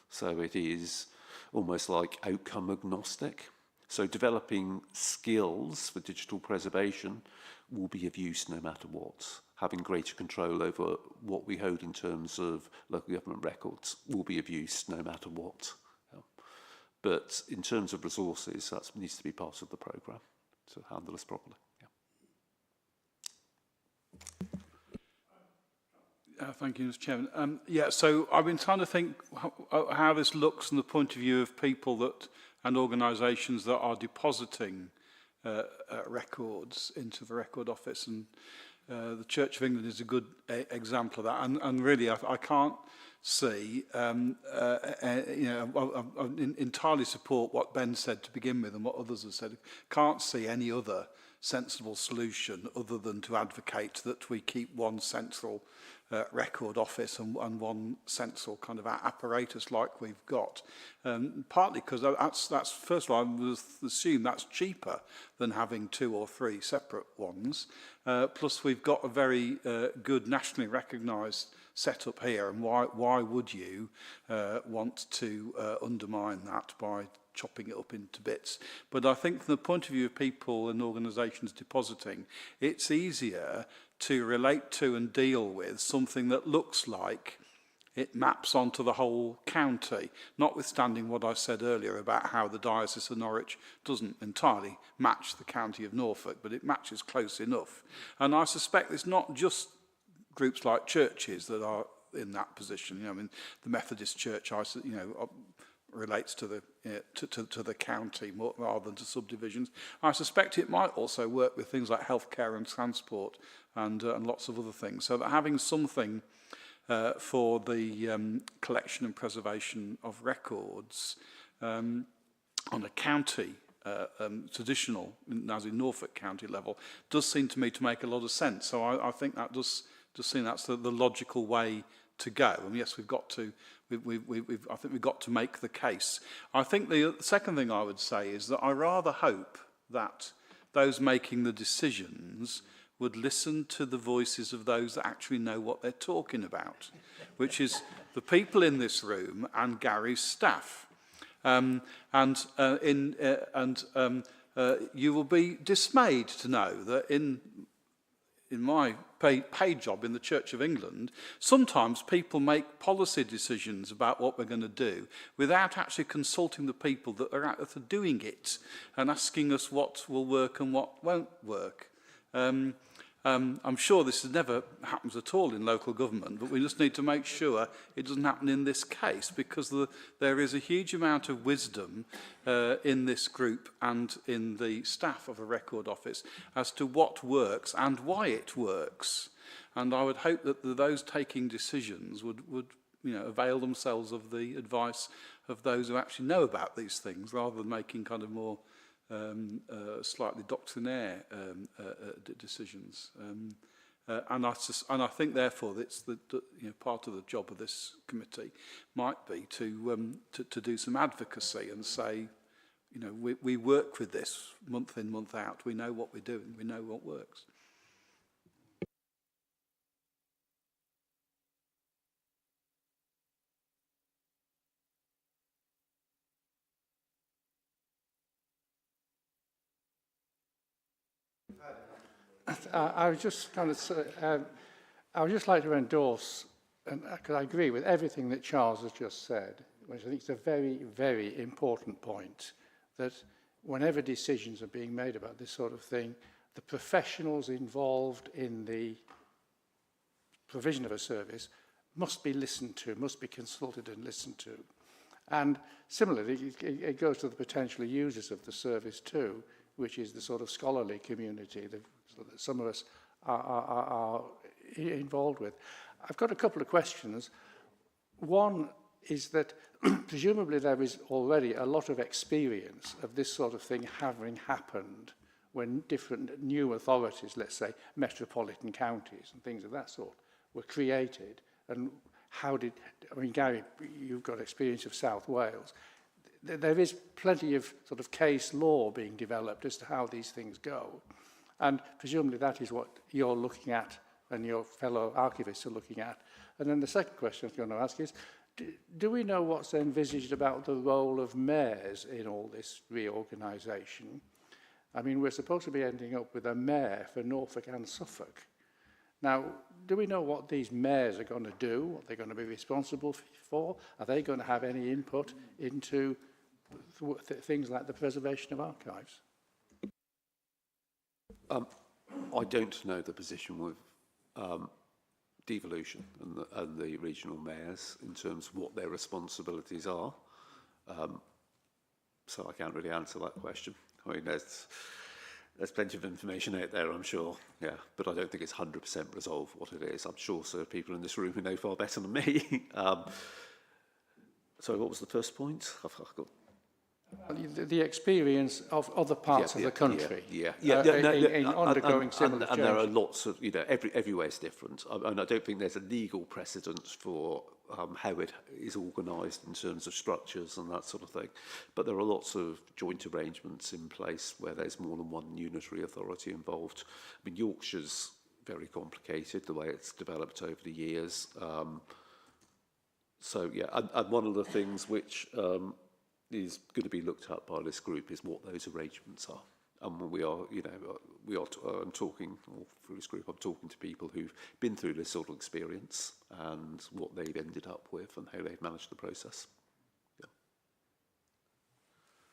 So it is almost like outcome agnostic. So developing skills for digital preservation will be of use no matter what. Having greater control over what we hold in terms of local government records will be of use no matter what. But in terms of resources, that needs to be part of the programme to handle this properly. Thank you, Mr. Chairman. So I've been trying to think how this looks from the point of view of people that and organisations that are depositing records into the Record Office, and the Church of England is a good example of that. And really, I can't see, I entirely support what Ben said to begin with and what others have said. Can't see any other sensible solution other than to advocate that we keep one central record office and one central kind of apparatus like we've got. Partly because that's first of all, I would assume that's cheaper than having 2 or 3 separate ones. Plus we've got a very good nationally recognised setup here, and why would you want to undermine that by chopping it up into bits? But I think from the point of view of people and organisations depositing, it's easier to relate to and deal with something that looks like it maps onto the whole county, notwithstanding what I said earlier about how the Diocese of Norwich doesn't entirely match the county of Norfolk, but it matches close enough. And I suspect it's not just groups like churches that are in that position. I mean, the Methodist Church, relates to the county more rather than to subdivisions. I suspect it might also work with things like healthcare and transport and lots of other things. So that having something for the collection and preservation of records on a county traditional, as in Norfolk County level, does seem to me to make a lot of sense. So I think that does seem that's the logical way to go. And yes, we've got to. I think we've got to make the case. I think the second thing I would say is that I rather hope that those making the decisions would listen to the voices of those that actually know what they're talking about, which is the people in this room and Gary's staff. You will be dismayed to know that in my paid job in the Church of England, sometimes people make policy decisions about what we're going to do without actually consulting the people that are doing it and asking us what will work and what won't work. I'm sure this never happens at all in local government, but we just need to make sure it doesn't happen in this case, because there is a huge amount of wisdom in this group and in the staff of a record office as to what works and why it works. And I would hope that those taking decisions would avail themselves of the advice of those who actually know about these things, rather than making kind of more slightly doctrinaire decisions. And I think, therefore, that's part of the job of this committee might be to do some advocacy and say, we work with this month in, month out. We know what we're doing. We know what works. I was just kind of, I would just like to endorse, because I agree with everything that Charles has just said, which I think is a very, very important point, that whenever decisions are being made about this sort of thing, the professionals involved in the provision of a service must be listened to, must be consulted and listened to. And similarly, it goes to the potential users of the service too, which is the sort of scholarly community that some of us are involved with. I've got a couple of questions. One is that presumably there is already a lot of experience of this sort of thing having happened when different new authorities, let's say metropolitan counties and things of that sort, were created. And how did, I mean, Gary, you've got experience of South Wales. there is plenty of sort of case law being developed as to how these things go. And presumably that is what you're looking at and your fellow archivists are looking at. And then the second question I was going to ask is, do we know what's envisaged about the role of mayors in all this reorganisation? I mean, we're supposed to be ending up with a mayor for Norfolk and Suffolk. Now, do we know what these mayors are going to do, what they're going to be responsible for? Are they going to have any input into things like the preservation of archives? I don't know the position with devolution and the regional mayors in terms of what their responsibilities are. So I can't really answer that question. I mean, there's plenty of information out there, I'm sure, yeah, but I don't think it's 100% resolved what it is. I'm sure there are people in this room who know far better than me. Sorry, what was the first point? I've got the experience of other parts of the country in undergoing similar changes. And there are lots of, everywhere is different. And I don't think there's a legal precedent for how it is organised in terms of structures and that sort of thing. But there are lots of joint arrangements in place where there's more than one unitary authority involved. I mean, Yorkshire's very complicated, the way it's developed over the years. So, yeah, and one of the things which is going to be looked at by this group is what those arrangements are. And we are, I'm talking, or through this group, I'm talking to people who've been through this sort of experience and what they've ended up with and how they've managed the process. Yeah.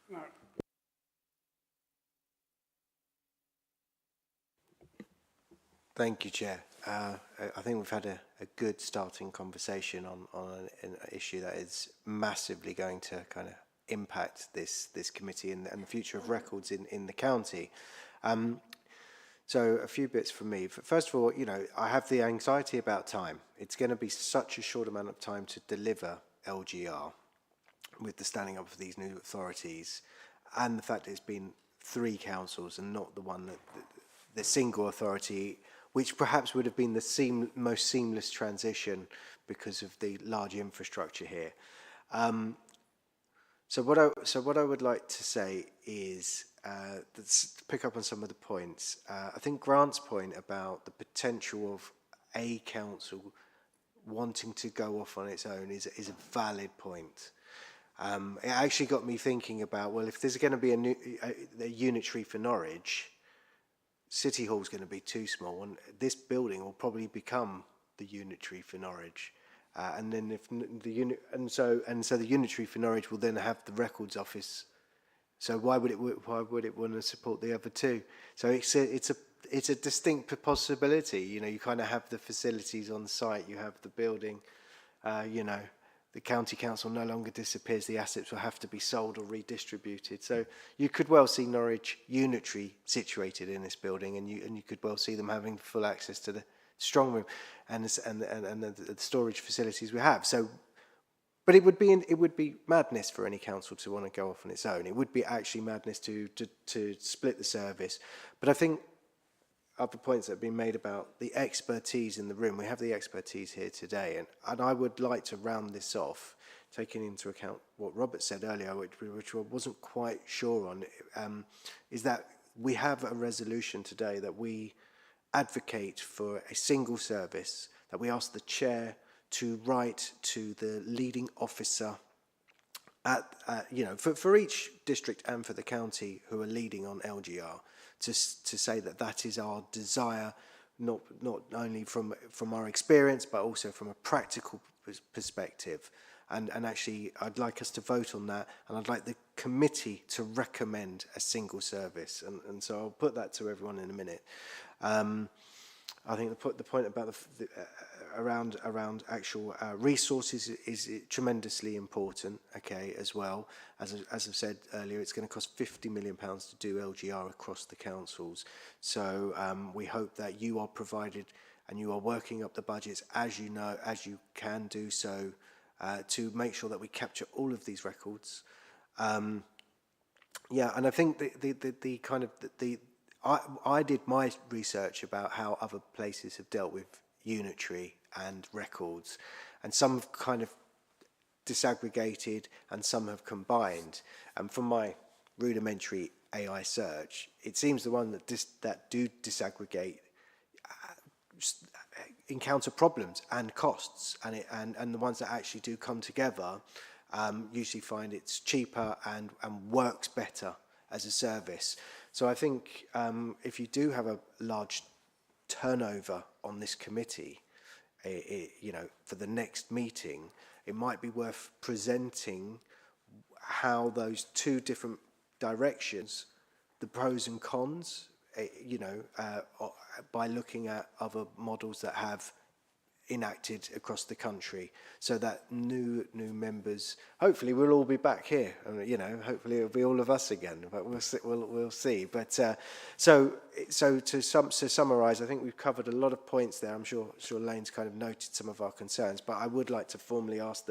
Now, Thank you, Chair. I think we've had a good starting conversation on an issue that is massively going to kind of impact this committee and the future of records in the county. So a few bits from me. First of all, I have the anxiety about time. It's going to be such a short amount of time to deliver LGR with the standing up of these new authorities, and the fact that it's been 3 councils and not the single authority, which perhaps would have been the most seamless transition because of the large infrastructure here. So what I would like to say is, let's pick up on some of the points. I think Grant's point about the potential of a council wanting to go off on its own is a valid point. It actually got me thinking about, well, if there's going to be a unitary for Norwich, City Hall's going to be too small, and this building will probably become the unitary for Norwich. And then if the unitary for Norwich will then have the records office. So why would it want to support the other 2? So it's a distinct possibility. You kind of have the facilities on site, you have the building. The county council no longer disappears. The assets will have to be sold or redistributed. So you could well see Norwich unitary situated in this building, and you could well see them having full access to the strong room and the storage facilities we have. So, but it would be madness for any council to want to go off on its own. It would be actually madness to split the service. But I think other points that have been made about the expertise in the room. We have the expertise here today, and I would like to round this off, taking into account what Robert said earlier, which I wasn't quite sure on, is that we have a resolution today that we advocate for a single service, that we ask the chair to write to the leading officer for each district and for the county who are leading on LGR, to say that is our desire, not only from our experience but also from a practical perspective. And actually, I'd like us to vote on that, and I'd like the committee to recommend a single service. And so I'll put that to everyone in a minute. I think the point about around actual resources is tremendously important. Okay, as well as I've said earlier, it's going to cost £50 million to do LGR across the councils. So we hope that you are provided and you are working up the budgets as you can do so to make sure that we capture all of these records. And I think I did my research about how other places have dealt with unitary and records, and some have kind of disaggregated and some have combined. And from my rudimentary AI search, it seems the one that do disaggregate encounter problems and costs, and the ones that actually do come together usually find it's cheaper and works better as a service. So I think if you do have a large turnover on this committee, you know, for the next meeting, it might be worth presenting how those two different directions, the pros and cons, you know, by looking at other models that have enacted across the country, so that new members, hopefully we'll all be back here, you know, hopefully it'll be all of us again, but we'll see. But so to summarize, I think we've covered a lot of points there. I'm sure Lane's kind of noted some of our concerns, but I would like to formally ask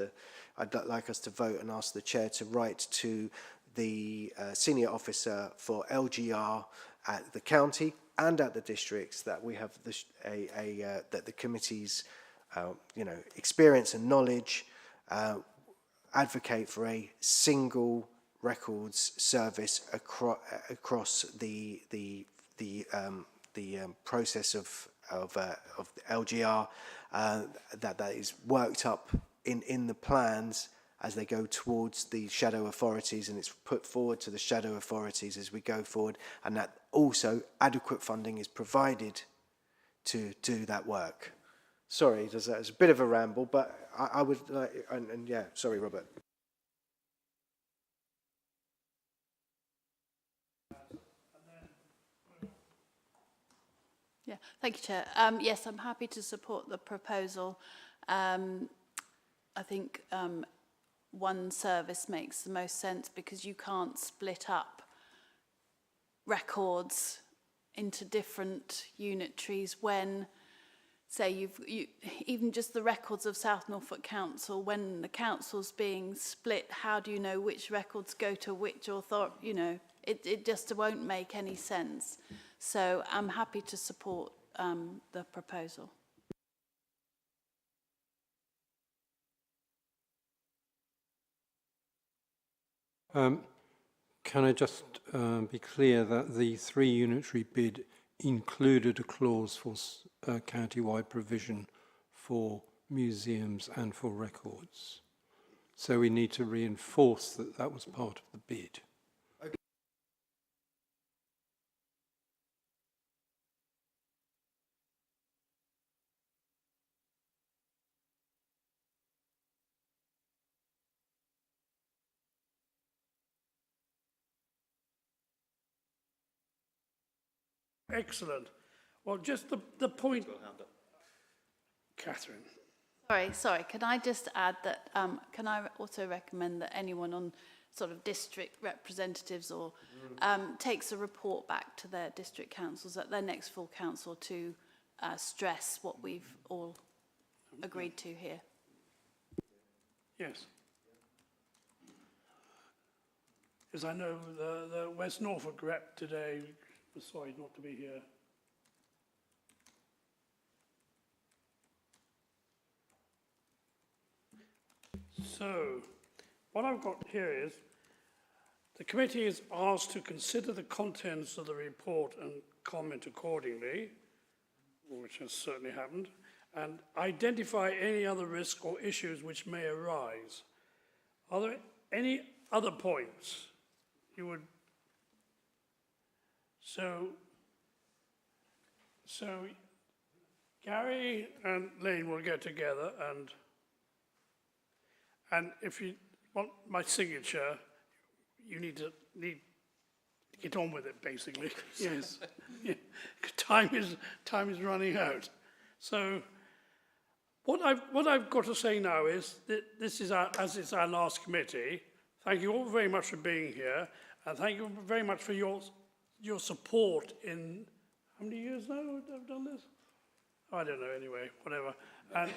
I'd like us to vote and ask the chair to write to the senior officer for LGR at the county and at the districts that we have that the committee's you know, experience and knowledge advocate for a single records service across the process of LGR that is worked up in the plans as they go towards the shadow authorities, and it's put forward to the shadow authorities as we go forward, and that also adequate funding is provided to do that work. Sorry, it's a bit of a ramble, but I would like, and yeah, sorry, Robert. Yeah, thank you, Chair. Yes, I'm happy to support the proposal. I think one service makes the most sense because you can't split up records into different unitaries when, say, even just the records of South Norfolk Council, when the council's being split, how do you know which records go to which authority? You know, it just won't make any sense. So I'm happy to support the proposal. Can I just be clear that the 3 unitary bid included a clause for county-wide provision for museums and for records? So we need to reinforce that that was part of the bid. Excellent. Well, just the point, Catherine. Sorry, can I just add that, can I also recommend that anyone on sort of district representatives or takes a report back to their district councils at their next full council to stress what we've all agreed to here? Yes. Because I know the West Norfolk rep today was sorry not to be here. So, what I've got here is, the committee is asked to consider the contents of the report and comment accordingly, which has certainly happened, and identify any other risks or issues which may arise. Are there any other points you would... So Gary and Lane will get together and if you want my signature, you need to get on with it, basically. Yes. Yeah. Time is running out. So what I've got to say now is that this is as it's our last committee. Thank you all very much for being here, and thank you very much for your support in how many years now I've done this? I don't know. Anyway, whatever. And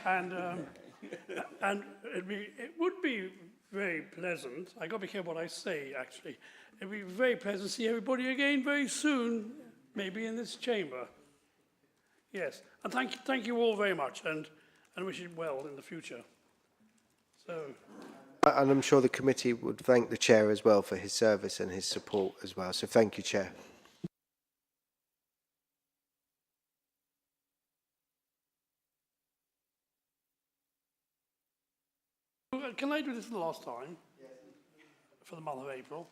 it would be very pleasant. I got to be careful what I say. Actually, it'd be very pleasant to see everybody again very soon, maybe in this chamber. Yes, and thank you all very much, and wish you well in the future. So. And I'm sure the committee would thank the chair as well for his service and his support as well. So thank you, Chair. Can I do this for the last time? For the month of April?